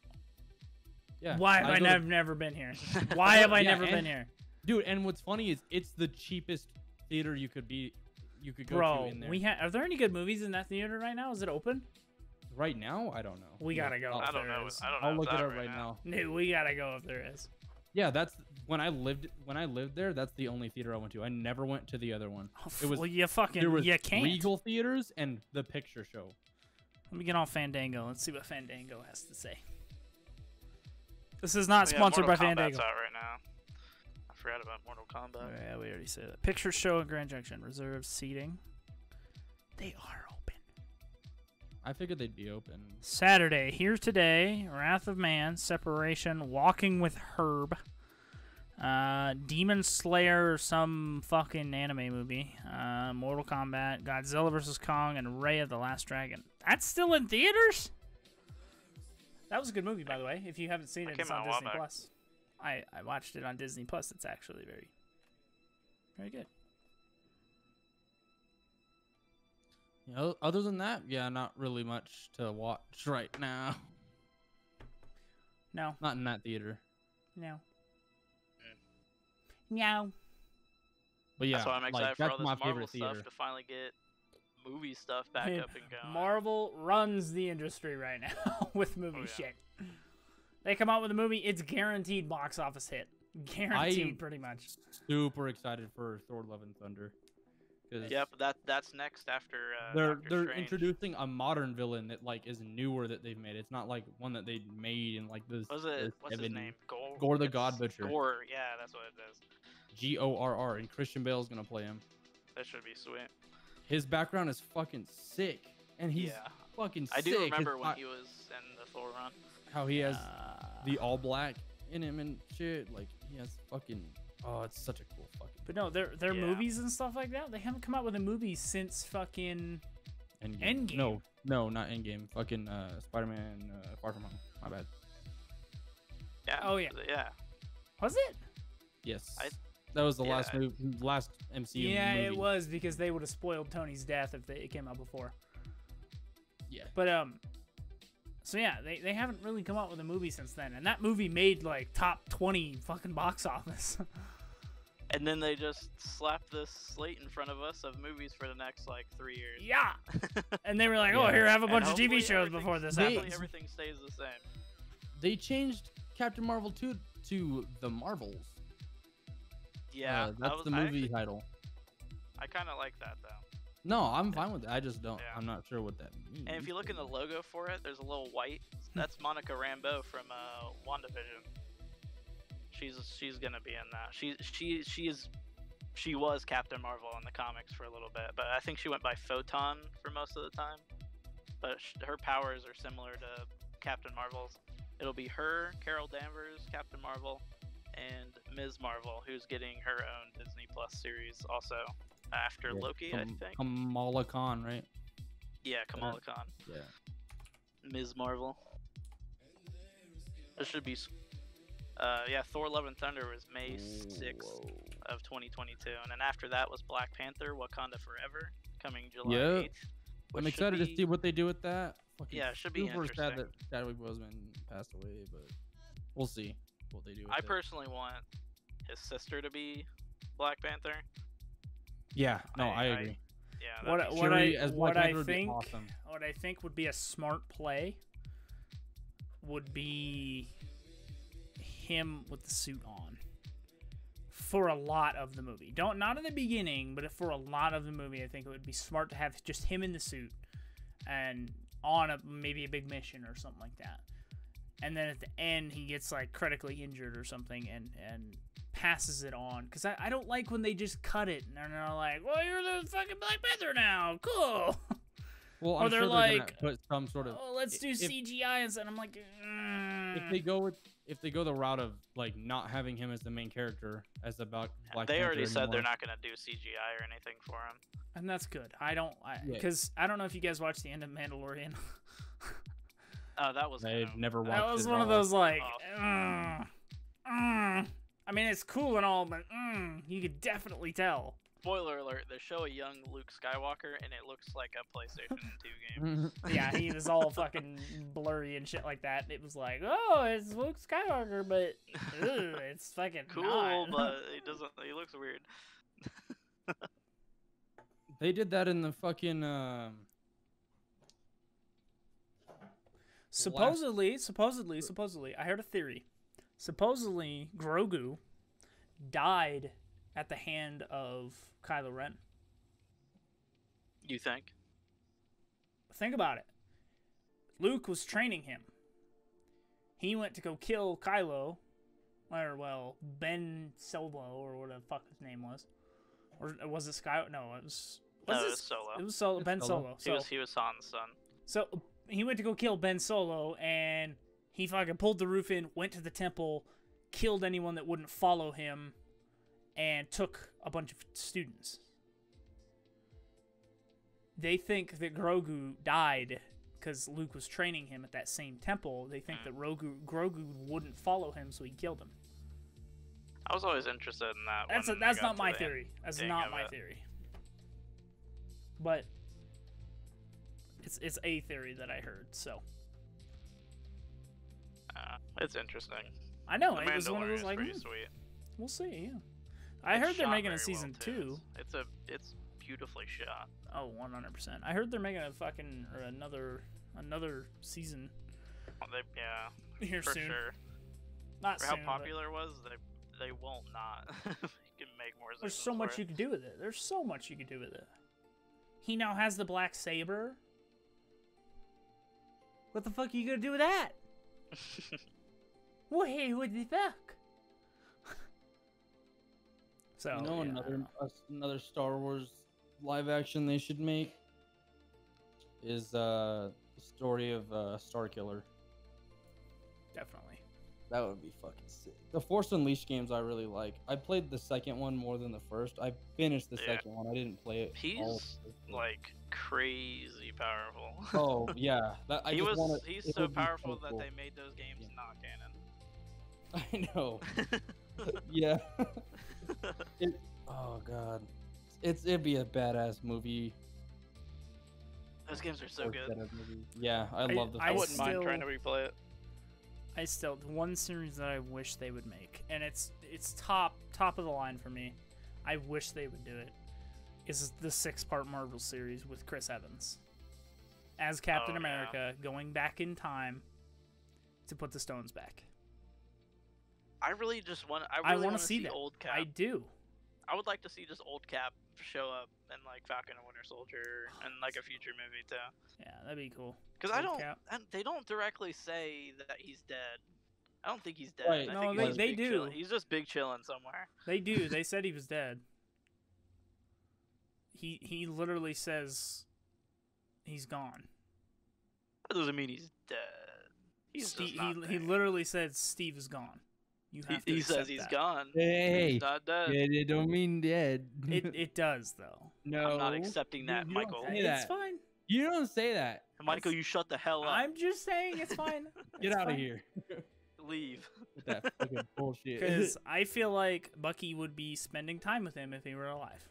D: Yeah.
B: Why have I
D: go to-
B: never been here? Why have I
D: Yeah,
B: never been
D: and-
B: here?
D: Dude, and what's funny is it's the cheapest theater you could go to
B: Bro,
D: in there.
B: are there any good movies in that theater right now? Is it open?
D: Right now, I don't know.
B: We gotta go.
C: I
B: if
C: don't
B: there
C: know.
B: is.
C: I don't know.
D: I'll look
C: that
D: it up right now.
B: No, we gotta go if there is.
D: Yeah, that's when I lived there. That's the only theater I went to. I never went to the other one. It was
B: well, you
D: there was
B: you can't.
D: Regal Theaters and the Picture Show.
B: Let me get on Fandango. Let's see what Fandango has to say. This is not
C: Yeah,
B: sponsored by
C: Mortal Kombat's
B: Fandango.
C: out right now. I forgot about Mortal Kombat.
B: Yeah, we already said that. Picture show in Grand Junction. Reserved seating. They are open.
D: I figured they'd be open.
B: Saturday. Here Today. Wrath of Man. Separation. Walking with Herb. Demon Slayer. Some fucking anime movie. Mortal Kombat. Godzilla vs. Kong. And Raya the Last Dragon. That's still in theaters? That was a good movie, by the way. If you haven't seen it,
C: That
B: it's
C: came
B: on
C: out a while
B: Disney
C: back.
B: Plus. I watched it on Disney Plus. It's actually very, very good.
D: You know, other than that, yeah, not really much to watch right now.
B: No,
D: Not in that theater.
B: no, no.
D: But yeah,
C: That's why I'm excited
D: like,
C: for all
D: that's
C: this
D: my
C: Marvel
D: favorite
C: stuff
D: theater.
C: to finally get movie stuff back
B: Hey,
C: up and going.
B: Marvel runs the industry right now with movie
C: Oh, yeah.
B: shit. They come out with a movie, it's guaranteed box office hit. Guaranteed, pretty much.
D: Super excited for Thor: Love and Thunder. 'Cause
C: Yep, that's next after
D: they're
C: Doctor Strange.
D: introducing a modern villain that like is newer that they've made. It's not like one that they made in like this.
C: What's his name?
D: Gore the
C: it's
D: God Butcher.
C: Gore, yeah, that's what it is.
D: Gorr, and Christian Bale's gonna play him.
C: That should be sweet.
D: His background is fucking sick, and he's
C: Yeah.
D: fucking
C: I
D: sick.
C: do remember
D: His
C: when
D: eye-
C: he was in the Thor run.
D: how he has
B: Uh,
D: the all black in him and shit. Like he has fucking. Oh, it's such a cool fucking
B: but no, their
C: Yeah.
B: movies and stuff like that, they haven't come out with a movie since fucking.
D: Endgame.
B: Endgame.
D: No, not Endgame. Fucking Spider-Man Far From Home. My bad.
C: Yeah.
B: Oh, yeah.
C: Yeah.
B: Was it?
D: Yes.
C: I-
D: that was the
C: yeah.
D: last MCU
B: Yeah,
D: movie.
B: it was because they would have spoiled Tony's death if it came out before.
D: Yeah.
B: But so yeah, they haven't really come out with a movie since then, and that movie made like top 20 fucking box office.
C: And then they just slapped this slate in front of us of movies for the next like 3 years.
B: Yeah, and they were like, "Oh,
D: Yeah.
B: here, have a
C: And
B: bunch of
C: hopefully
B: TV shows before this
D: They-
B: happens."
C: Everything stays the same.
D: They changed Captain Marvel 2 to The Marvels.
C: Yeah,
D: That's the movie title.
C: I kind of like that though.
D: No, I'm fine with it. I just don't.
C: Yeah.
D: I'm not sure what that means.
C: And if you look in the logo for it, there's a little white. That's Monica Rambeau from WandaVision. She's gonna be in that. She was Captain Marvel in the comics for a little bit, but I think she went by Photon for most of the time. But her powers are similar to Captain Marvel's. It'll be her, Carol Danvers, Captain Marvel, and Ms. Marvel, who's getting her own Disney Plus series also after
D: Yeah,
C: Loki, I think.
D: Kamala Khan, right?
C: Yeah, Kamala Khan.
D: Yeah.
C: Ms. Marvel. This should be. Yeah, Thor: Love and Thunder was May 6th of 2022, and then after that was Black Panther: Wakanda Forever, coming July
D: Yep.
C: 8th.
D: I'm
C: which should
D: excited to
C: be-
D: see what they do with that. Fucking
C: Yeah, it should be
D: super sad that
C: interesting.
D: Chadwick Boseman passed away, but we'll see what they do with
C: I
D: it.
C: personally want his sister to be Black Panther.
D: Yeah, no, I
C: I-
D: agree.
C: Yeah,
B: What,
C: that'd be
B: what
D: Shuri
B: I
D: as
B: what
D: Black
B: I
D: Panther would be
B: think
D: awesome.
B: what I think would be a smart play would be him with the suit on for a lot of the movie. Not in the beginning, but for a lot of the movie, I think it would be smart to have just him in the suit and on maybe a big mission or something like that. And then at the end, he gets like critically injured or something and passes it on. Because I don't like when they just cut it and they're like, well, you're the fucking Black Panther now. Cool.
D: Well,
B: Or
D: I'm
B: they're
D: sure
B: like,
D: they're gonna put some sort of.
B: Oh, let's do
D: if-
B: CGI and I'm like,
D: If they go the route of like not having him as the main character as the Black
C: They
D: Panther
C: already said they're
D: anymore.
C: not gonna do CGI or anything for him.
B: and that's good. I
D: Yeah.
B: because I don't know if you guys watched the end of Mandalorian.
C: Oh, that was.
D: I've
C: Kind
D: never watched.
B: That was
D: it
B: one
D: at
B: of
D: all.
B: those like,
C: Oh.
B: I mean, it's cool and all, but you could definitely tell.
C: Spoiler alert: they show a young Luke Skywalker, and it looks like a PlayStation 2 game.
B: Yeah, he was all fucking blurry and shit like that. It was like, oh, it's Luke Skywalker, but it's fucking
C: Cool,
B: not.
C: but he doesn't. He looks weird.
D: They did that in the fucking.
B: Supposedly, I heard a theory. Supposedly, Grogu died at the hand of Kylo Ren.
C: You think?
B: Think about it. Luke was training him. He went to go kill Kylo, or well, Ben Solo, or whatever the fuck his name was, or was it Sky? No, it was.
C: No,
B: it
C: it was Solo.
B: It was Solo.
D: It's
B: Ben
D: Solo.
B: Solo.
C: He was Han's son.
B: So he went to go kill Ben Solo, and he fucking pulled the roof in, went to the temple, killed anyone that wouldn't follow him, and took a bunch of students. They think that Grogu died because Luke was training him at that same temple. They think that Grogu wouldn't follow him, so he killed him.
C: I was always interested in that. when I
B: That's
C: got
B: not
C: to
B: my
C: the
B: theory. That's
C: ending
B: not
C: of
B: my
C: it.
B: theory. But it's a theory that I heard. So
C: It's interesting.
B: I know
C: The
B: it was one of those
C: Mandalorian's
B: like
C: pretty sweet.
B: we'll see. Yeah, I
C: It's
B: heard they're
C: shot
B: making a
C: very well,
B: season
C: too.
B: 2.
C: It's beautifully shot.
B: Oh, 100%. I heard they're making a fucking or another season
C: Yeah,
B: here
C: for
B: soon.
C: sure.
B: Not
C: For
B: soon.
C: how
B: but
C: popular it was, they won't not. You can make more.
B: There's
C: seasons
B: so much
C: for
B: you
C: it.
B: could do with it. There's so much you could do with it. He now has the black saber. What the fuck are you gonna do with that? What the fuck? So
D: You know,
B: yeah,
D: another Star Wars live action they should make is the story of Starkiller.
B: definitely.
D: That would be fucking sick. The Force Unleashed games I really like. I played the second one more than the first. I finished the
C: Yeah.
D: second one. I didn't play it. all
C: He's
D: the way through.
C: like crazy powerful.
D: Oh yeah, that, I
C: he
D: just
C: was.
D: wanna,
C: He's
D: it
C: so
D: would be
C: powerful that
D: cool.
C: they made those games
D: Yeah.
C: not canon.
D: I know. Yeah. Oh god, it'd be a badass movie.
C: Those games are so
D: or
C: good.
D: badass movie. Yeah, I
B: I-
D: love the.
B: I
C: I
D: first
C: wouldn't
D: one.
C: mind trying to
B: still-
C: replay it.
B: I still the one series that I wish they would make, and it's top of the line for me. I wish they would do it. Is the 6-part Marvel series with Chris Evans as Captain
C: Oh, yeah.
B: America going back in time to put the stones back.
C: I really just want. I
B: I
C: really
B: want
C: want
B: to see that.
C: old Cap.
B: I do.
C: I would like to see just old Cap show up in like Falcon and Winter Soldier and like a future movie too.
B: Yeah, that'd be cool.
C: Because I
B: Old
C: don't.
B: Cap.
C: And they don't directly say that he's dead. I don't think he's dead.
D: Right.
C: I
B: No,
C: think
B: they-
C: he's just
B: they
C: big
B: do.
C: chilling. He's just big chilling somewhere.
B: They do. They said he was dead. He literally says he's gone.
C: That doesn't mean he's dead. He's
B: Steve,
C: just not
B: he
C: there.
B: literally said Steve is gone. You have to
C: He says
B: accept
C: he's
B: that.
C: gone.
D: Hey,
C: He's not dead.
D: it don't mean dead.
B: It does though.
D: no,
C: I'm not accepting that,
D: you don't
C: Michael.
D: say
B: It's
D: that.
B: fine.
D: You don't say that.
C: Michael, you shut the hell up.
B: I'm just saying it's fine.
D: Get out of here.
C: Leave.
D: With that fucking bullshit.
B: Because I feel like Bucky would be spending time with him if he were alive.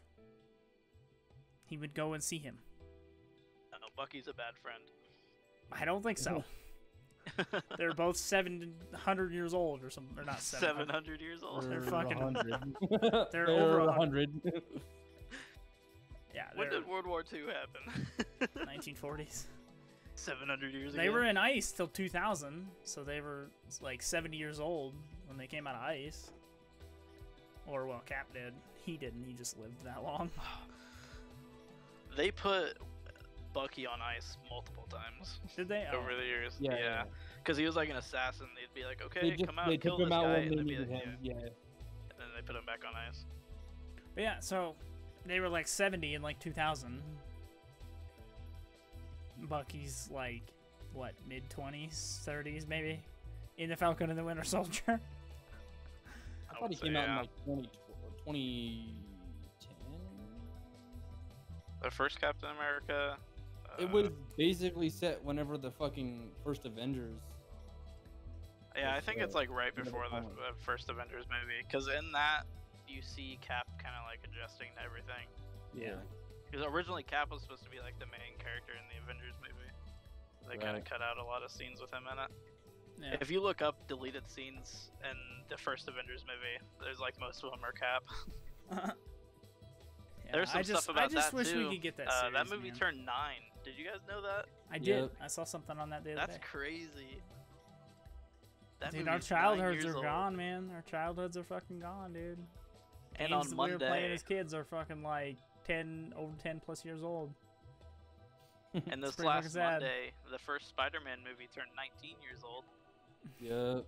B: He would go and see him.
C: No, Bucky's a bad friend.
B: I don't think so. They're both 700 years old or something. They're not 700.
C: 700 years old.
B: They're fucking-
D: 100.
B: they're over
D: 100.
B: Yeah,
C: When
B: they're
C: did World War II happen?
B: 1940s.
C: 700 years
B: They
C: ago.
B: were in ice till 2000, so they were like 70 years old when they came out of ice. Or, well, Cap did. He didn't. He just lived that long.
C: They put Bucky on ice multiple times
B: Did they? Oh.
C: over the years.
D: Yeah.
C: Because he was like an assassin. They'd be like, okay, come out,
D: they
C: kill
D: took
C: this
D: him out
C: guy.
D: when
C: And
D: they
C: they'd be
D: needed
C: like,
D: him.
C: yeah.
D: Yeah.
C: And then they put him back on ice.
B: But yeah, so they were like 70 in like 2000. Bucky's like, what, mid 20s, 30s maybe? In the Falcon and the Winter Soldier.
D: I thought
C: would
D: he
C: say,
D: came out in
C: yeah.
D: like 2010.
C: The first Captain America.
D: It was basically set whenever the fucking first Avengers.
C: Yeah, I think it's like right
D: Whatever
C: before the
D: comic.
C: first Avengers movie. Because in that, you see Cap kind of like adjusting to everything.
D: Yeah.
C: Because originally Cap was supposed to be like the main character in the Avengers movie. They kind of
D: Right.
C: cut out a lot of scenes with him in it.
B: Yeah.
C: If you look up deleted scenes in the first Avengers movie, there's like most of them are Cap.
B: Yeah,
C: There's some
B: I just,
C: stuff about
B: I just
C: that
B: wish
C: too.
B: we could get that series,
C: that movie
B: man.
C: turned 9. Did you guys know that?
B: I did.
D: Yep.
B: I saw something on that the other
C: That's
B: day.
C: crazy. That
B: Dude, our
C: movie's 9
B: childhoods
C: years
B: are
C: old.
B: gone, man. Our childhoods are fucking gone, dude.
C: And
B: Games
C: on
B: that we were playing
C: Monday,
B: as kids are fucking like 10, over 10 plus years old.
C: and
B: It's
C: this
B: pretty fucking
C: last
B: sad.
C: Monday, the first Spider-Man movie turned 19 years old.
D: Yeah.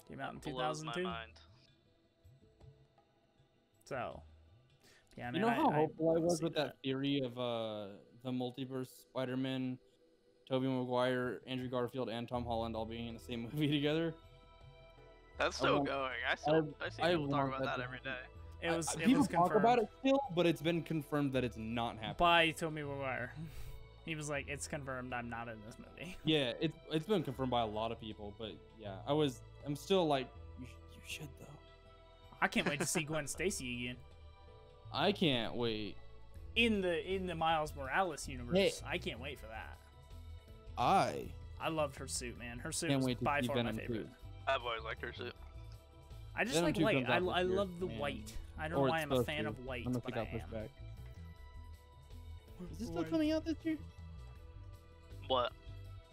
B: Came out in
C: That blows my
B: 2002.
C: mind.
B: So, yeah, man.
D: You know how hopeful I
B: wanna
D: was
B: see
D: with that theory of the multiverse Spider-Man, Tobey Maguire, Andrew Garfield, and Tom Holland all being in the same movie together?
C: That's
D: I
C: still
D: want-
C: going. I see
D: I
C: people talk
D: want
C: about
D: that
C: that
D: to
C: every day.
B: It was, it
D: People
B: was
D: talk
B: confirmed
D: about it still, but it's been confirmed that it's not happening.
B: by Tobey Maguire. He was like, "It's confirmed. I'm not in this movie."
D: Yeah, it's been confirmed by a lot of people, but yeah, I'm still like, you should though.
B: I can't wait to see Gwen Stacy again
D: I can't wait.
B: in the Miles Morales universe.
D: Hey.
B: I can't wait for that.
D: I
B: I loved her suit, man. Her suit
D: can't
B: was
D: wait to
B: by
D: see
B: far my
D: Venom
B: favorite.
D: 2.
C: I've always liked her suit.
B: I just
D: Venom
B: like
D: 2
B: white.
D: comes out this
B: I
D: year,
B: love the
D: man.
B: white. I don't know
D: Or
B: why
D: it's
B: I'm a
D: supposed
B: fan
D: to,
B: of white,
D: unless
B: but
D: it
B: I
D: got pushed
B: am.
D: back. Is this still
B: White.
D: coming out this year?
C: What?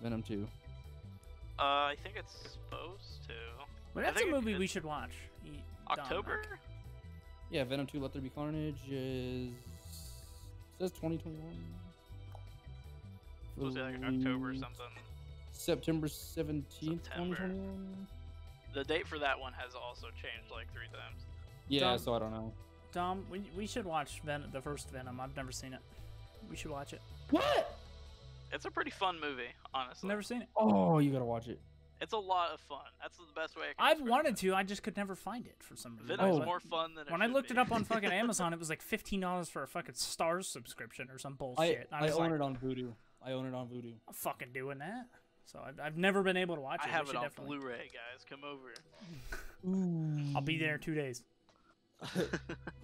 D: Venom 2.
C: I think it's supposed to.
B: But
C: I
B: that's a
C: think it
B: movie
C: could-
B: we should watch.
C: October?
D: Yeah, Venom 2 Let There Be Carnage is says 2021.
C: Supposed to be like October or
D: Release
C: something.
D: September 17th,
C: September.
D: 2021.
C: The date for that one has also changed like 3 times.
D: Yeah,
B: Dom-
D: so I don't know.
B: Dom, we should watch the first Venom. I've never seen it. We should watch it.
D: What?
C: It's a pretty fun movie, honestly.
B: Never seen it.
D: Oh, you gotta watch it.
C: It's a lot of fun. That's the best way I can
B: I've
C: describe
B: wanted
C: it.
B: to. I just could never find it for some reason.
C: Venom's
D: Oh.
C: more fun than it
B: When I
C: should
B: looked
C: be.
B: it up on fucking Amazon, it was like $15 for a fucking Stars subscription or some bullshit.
D: I
B: was
D: own
B: like,
D: it on Voodoo. I own it on Voodoo.
B: I'm fucking doing that. So I've never been able to watch it.
C: I
B: We
C: have
B: should
C: it on
B: definitely-
C: Blu-ray, guys. Come over.
B: I'll be there in 2 days.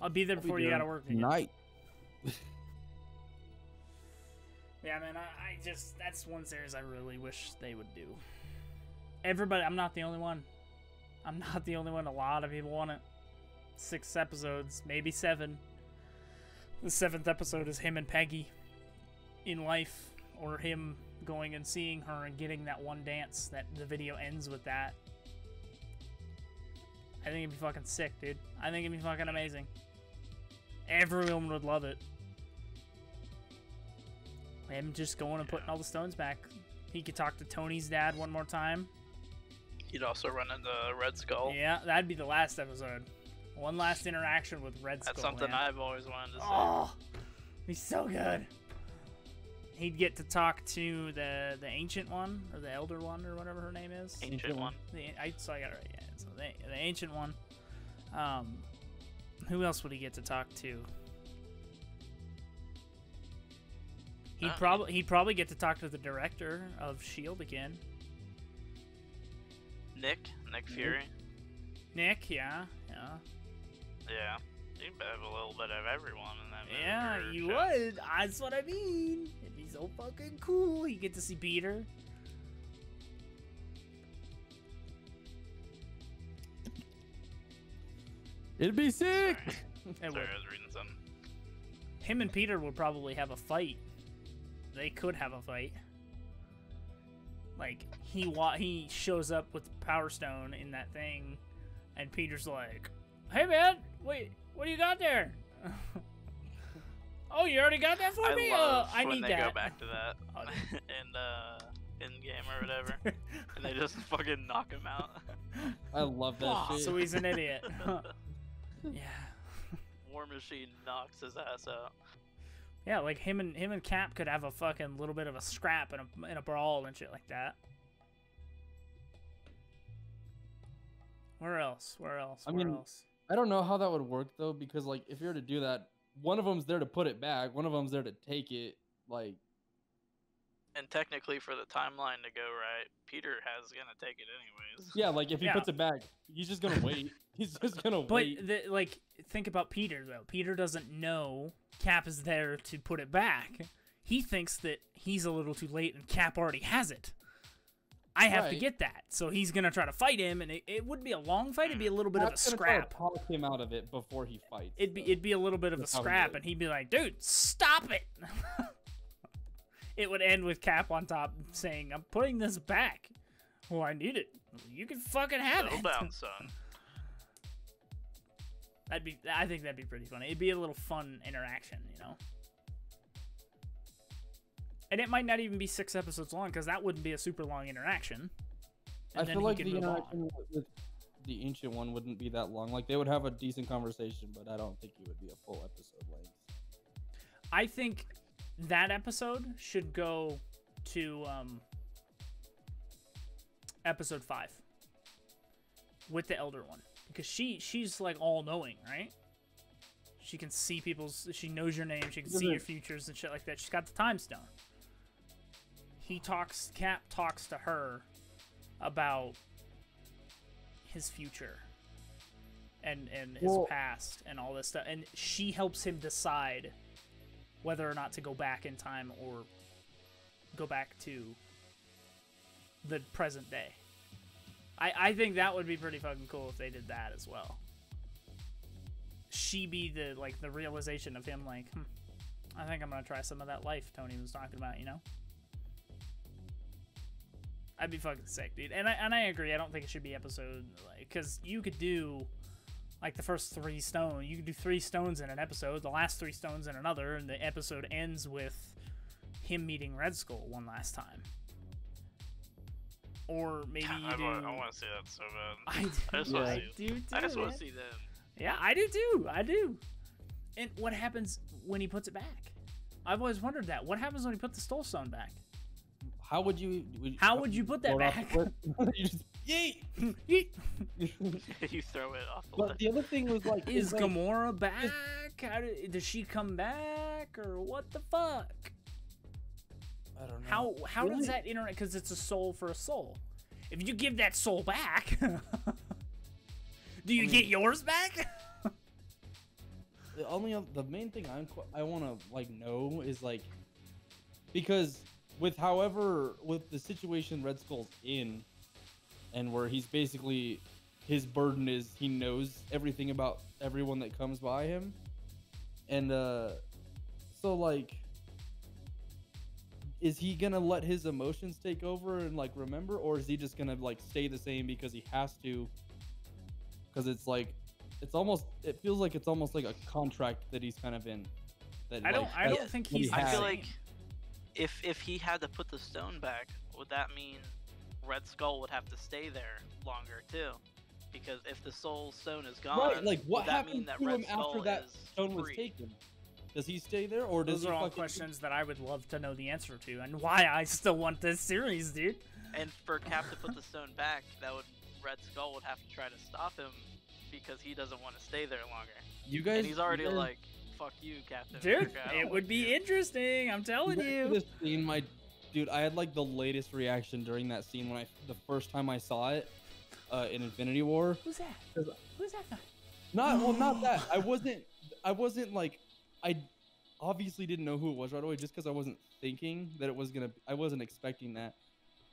B: I'll be there before you gotta work again.
D: Night.
B: Yeah, man, I just, that's one series I really wish they would do. Everybody, I'm not the only one. I'm not the only one. A lot of people want it. 6 episodes, maybe 7. The 7th episode is him and Peggy in life, or him going and seeing her and getting that one dance that the video ends with that. I think it'd be fucking sick, dude. I think it'd be fucking amazing. Everyone would love it. Him just going and putting all the stones back. He could talk to Tony's dad one more time.
C: You'd also run into Red Skull.
B: Yeah, that'd be the last episode. One last interaction with Red Skull.
C: That's something
B: man.
C: I've always wanted to see.
B: Oh, he's so good. He'd get to talk to the ancient one, or the elder one, or whatever her name is.
C: Ancient one.
B: So I got it right. Yeah, so the ancient one. Who else would he get to talk to? He'd probably get to talk to the director of Shield again.
C: Nick Fury.
B: Nick, yeah.
C: Yeah, you'd have a little bit of everyone in that movie.
B: Yeah,
C: or
B: you
C: show.
B: would. That's what I mean. It'd be so fucking cool. You get to see Peter.
D: It'd be sick.
B: It
C: Sorry,
B: would.
C: I was reading something.
B: Him and Peter would probably have a fight. They could have a fight. Like he shows up with the Power Stone in that thing, and Peter's like, "Hey man, wait, what do you got there?" Oh, you already got that for me?
C: I love
B: I
C: when
B: need
C: they
B: that.
C: go back to that
B: Oh,
C: in game or whatever, and they just fucking knock him out.
D: I love that shit.
B: So he's an idiot. Yeah.
C: War Machine knocks his ass out.
B: Yeah, like him and Cap could have a fucking little bit of a scrap and a brawl and shit like that. Where else?
D: I mean, I don't know how that would work though, because like if you were to do that, one of them's there to put it back, one of them's there to take it. Like,
C: And technically, for the timeline to go right, Peter has gonna take it anyways.
D: yeah, like if he
B: Yeah.
D: puts it back, he's just gonna wait. He's just gonna wait.
B: But like, think about Peter though. Peter doesn't know Cap is there to put it back. He thinks that he's a little too late and Cap already has it. I have to
D: Right.
B: get that, so he's gonna try to fight him, and it wouldn't be a long fight. It'd be a little bit of a
D: Cap's gonna try to
B: scrap.
D: talk him out of it before he fights.
B: It'd be a little bit of a
D: That's how he
B: scrap,
D: would.
B: and he'd be like, "Dude, stop it!" It would end with Cap on top saying, "I'm putting this back. Well, I need it. You can fucking have
C: Settle
B: it."
C: down, son.
B: I think that'd be pretty funny. It'd be a little fun interaction, you know. And it might not even be 6 episodes long, because that wouldn't be a super long interaction. And
D: I
B: then
D: feel
B: he
D: like
B: could
D: the
B: move on.
D: interaction with the ancient one wouldn't be that long. Like they would have a decent conversation, but I don't think it would be a full episode length.
B: I think that episode should go to episode 5 with the Elder One, because she's like all knowing, right? She can see she knows your name, she can see your futures and shit like that. She's got the time stone. Cap talks to her about his future and his past and all this stuff, and she helps him decide whether or not to go back in time or go back to the present day. I think that would be pretty fucking cool if they did that as well. She be the realization of him like, I think I'm gonna try some of that life Tony was talking about, you know? I'd be fucking sick, dude. And I agree. I don't think it should be episode, like, because you could do like the first 3 stones. You could do 3 stones in an episode, the last 3 stones in another, and the episode ends with him meeting Red Skull one last time. Or maybe you do.
C: I want to see that so bad.
B: I do.
C: I just wanna
B: I
C: see
B: do too.
C: I just want
B: man.
C: to see them.
B: Yeah, I do too. I do. And what happens when he puts it back? I've always wondered that. What happens when he puts the Soul Stone back?
D: How would you?
B: How would you put that
D: throw it off
B: back?
D: the cliff? You just yeet.
B: Yeet.
C: You throw it off the
D: But
C: list.
D: the other thing was like,
B: Is
D: like,
B: Gamora back? Does she come back, or what the fuck?
D: I don't know.
B: How does
D: Really?
B: that interact? Because it's a soul for a soul. If you give that soul back, do you get yours back?
D: The main thing I want to like know is like, because with the situation Red Skull's in, and where he's basically, his burden is he knows everything about everyone that comes by him, and so like, is he gonna let his emotions take over and like remember, or is he just gonna like stay the same because he has to? Because it's like, it feels like it's almost like a contract that he's kind of in. That
B: I don't think he's.
C: I feel
B: the
C: like
B: same.
C: if he had to put the stone back, would that mean Red Skull would have to stay there longer too? Because if the soul stone is gone,
D: Right, like what
C: would that mean
D: happened
C: that
D: to
C: Red
D: him
C: Skull
D: after that
C: is
D: stone was
C: free?
D: taken? Does he stay there, or does
B: Those
D: he
B: are all
D: fucking-
B: questions that I would love to know the answer to, and why I still want this series, dude.
C: And for Cap to put the stone back, Red Skull would have to try to stop him because he doesn't want to stay there longer.
D: You guys,
C: And he's already
D: you guys-
C: like fuck you, Captain
B: Dude,
C: America. I don't
B: it would
C: like
B: be
C: you."
B: interesting. I'm telling you.
D: This scene, dude, I had like the latest reaction during that scene when the first time I saw it in Infinity War.
B: Who's that? Who's that guy?
D: Not that. I wasn't like, I obviously didn't know who it was right away just because I wasn't thinking that it was gonna. I wasn't expecting that.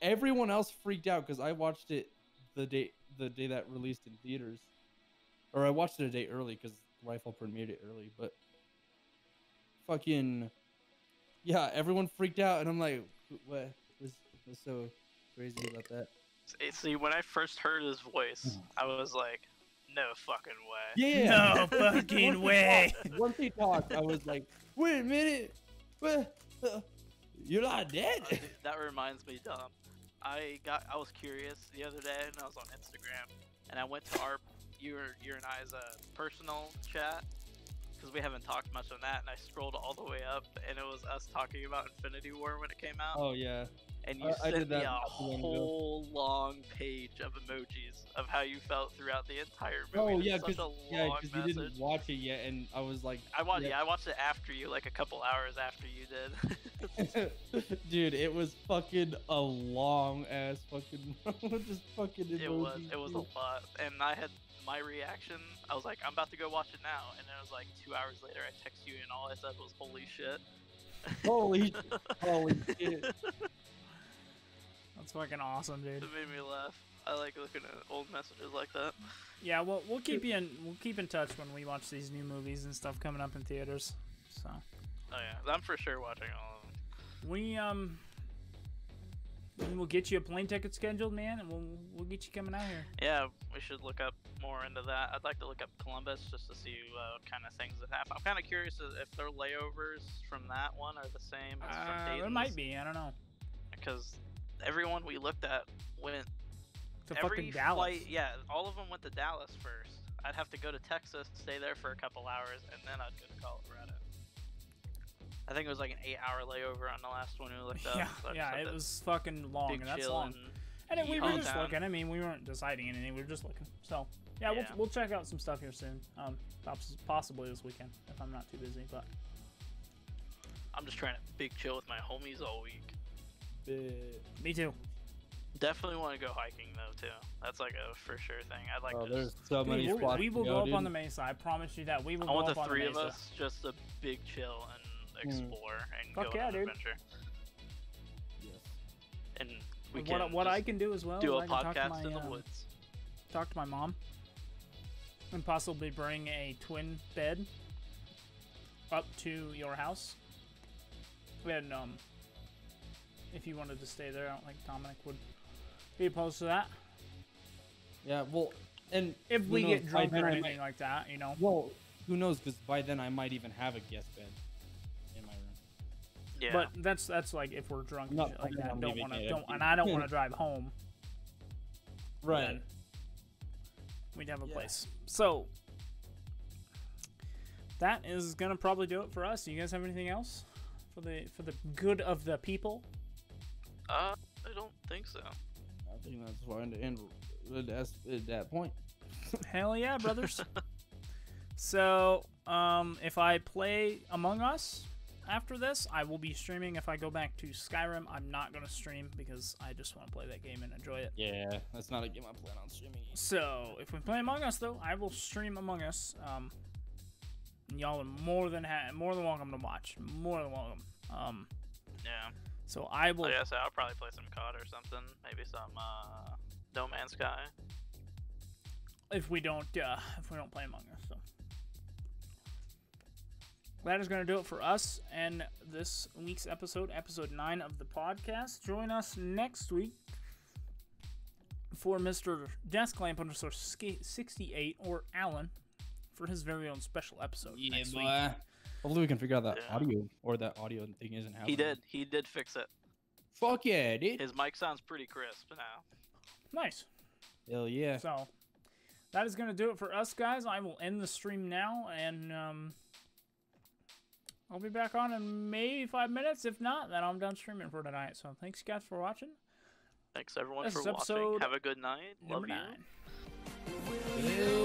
D: Everyone else freaked out because I watched it the day that released in theaters, or I watched it a day early because Rifle premiered it early. But fucking yeah, everyone freaked out, and I'm like, what was so crazy about that?
C: See, when I first heard his voice, I was like, no fucking way.
D: Yeah.
B: No fucking way.
D: Once he talked, I was like, wait a minute. What? You're not dead?
C: That reminds me, Dom. I was curious the other day, and I was on Instagram, and I went to your and I's personal chat, because we haven't talked much on that, and I scrolled all the way up, and it was us talking about Infinity War when it came out.
D: Oh, yeah.
C: And you
D: I
C: sent
D: did that
C: me a
D: not too long ago.
C: whole long page of emojis of how you felt throughout the entire movie.
D: Oh,
C: It's
D: yeah,
C: such a long
D: you
C: message.
D: didn't watch it yet, and I was like...
C: I watched it after you, like a couple hours after you did.
D: Dude, it was fucking a long-ass fucking... just fucking
C: It was
D: emojis,
C: a
D: dude.
C: lot, and I had my reaction. I was like, I'm about to go watch it now, and then it was like 2 hours later. I text you, and all I said was, "Holy shit!"
D: Holy shit.
B: That's fucking awesome, dude.
C: It made me laugh. I like looking at old messages like that.
B: Yeah, we'll keep in touch when we watch these new movies and stuff coming up in theaters. So
C: Oh yeah, I'm for sure watching all of them.
B: we'll get you a plane ticket scheduled, man, and we'll get you coming out here.
C: Yeah, we should look up more into that. I'd like to look up Columbus just to see what kind of things that happen. I'm kind of curious if their layovers from that one are the same as from Dayton's.
B: It might be. I don't know.
C: Because everyone we looked at went
B: To
C: every
B: fucking Dallas.
C: flight. Yeah, all of them went to Dallas first. I'd have to go to Texas, stay there for a couple hours, and then I'd go to Colorado. I think it was like an 8-hour layover on the last one we looked up.
B: Yeah,
C: so I just
B: yeah,
C: had
B: it
C: to
B: was fucking long,
C: big
B: and that's
C: chill
B: long.
C: and
B: And we
C: eat
B: were
C: all
B: just
C: down.
B: looking. I mean, we weren't deciding anything. We were just looking. So yeah,
C: Yeah.
B: we'll check out some stuff here soon. Possibly this weekend if I'm not too busy. But
C: I'm just trying to big chill with my homies all week.
B: me too.
C: Definitely want to go hiking though too. That's like a for sure thing. I'd like
D: Oh,
C: to.
D: there's so many
B: Dude,
D: spots
B: we will
D: to
B: go up
D: dude.
B: on the mesa. I promise you that we will
C: I
B: go
C: want
B: up
C: the
B: on
C: three
B: the
C: of
B: mesa.
C: us just to big chill and explore and
B: Fuck
C: go
B: yeah,
C: on an
B: dude.
C: adventure.
D: Yes.
C: And we
B: And
C: can
B: what I
C: just
B: can do as well
C: do
B: is
C: a
B: I can talk to
C: podcast
B: my,
C: in the woods.
B: talk to my mom and possibly bring a twin bed up to your house. And if you wanted to stay there, I don't think Dominic would be opposed to that.
D: Yeah, well, and
B: If
D: who
B: we
D: knows,
B: get
D: by
B: drunk
D: then
B: or
D: I
B: anything
D: might-
B: like that, you know.
D: Well, who knows? Because by then I might even have a guest bed in my room.
C: Yeah.
B: But that's like if we're drunk and
D: Not
B: shit like
D: planning
B: that.
D: on
B: Don't
D: leaving
B: want to
D: it
B: don't
D: empty.
B: and I don't want to drive home.
D: Right.
B: Then we'd have a
D: Yeah.
B: place. So that is gonna probably do it for us. You guys have anything else for the good of the people?
C: I don't think so.
D: I think that's fine to end at that point.
B: Hell yeah, brothers. So if I play Among Us after this, I will be streaming. If I go back to Skyrim, I'm not gonna stream because I just want to play that game and enjoy it.
D: Yeah, that's not a game I plan on streaming.
B: So if we play Among Us, though, I will stream Among Us. And y'all are more than welcome to watch. More than welcome.
C: Yeah.
B: So I will.
C: So yeah, so I'll probably play some COD or something. Maybe some No Man's Sky.
B: If we don't play Among Us, so that is going to do it for us and this week's episode 9 of the podcast. Join us next week for Mr. Desklamp _ 68 or Alan for his very own special episode next week.
D: Hopefully we can figure out that
C: Yeah.
D: audio, or that audio thing isn't happening.
C: He did fix it.
D: Fuck yeah, dude.
C: His mic sounds pretty crisp now.
B: Nice.
D: Hell yeah.
B: So that is going to do it for us, guys. I will end the stream now, and I'll be back on in maybe 5 minutes. If not, then I'm done streaming for tonight. So thanks, guys, for watching.
C: Thanks everyone
B: This
C: for
B: is
C: watching.
B: episode
C: Have a good night. Love
B: Number
C: you.
B: 9.
D: Hell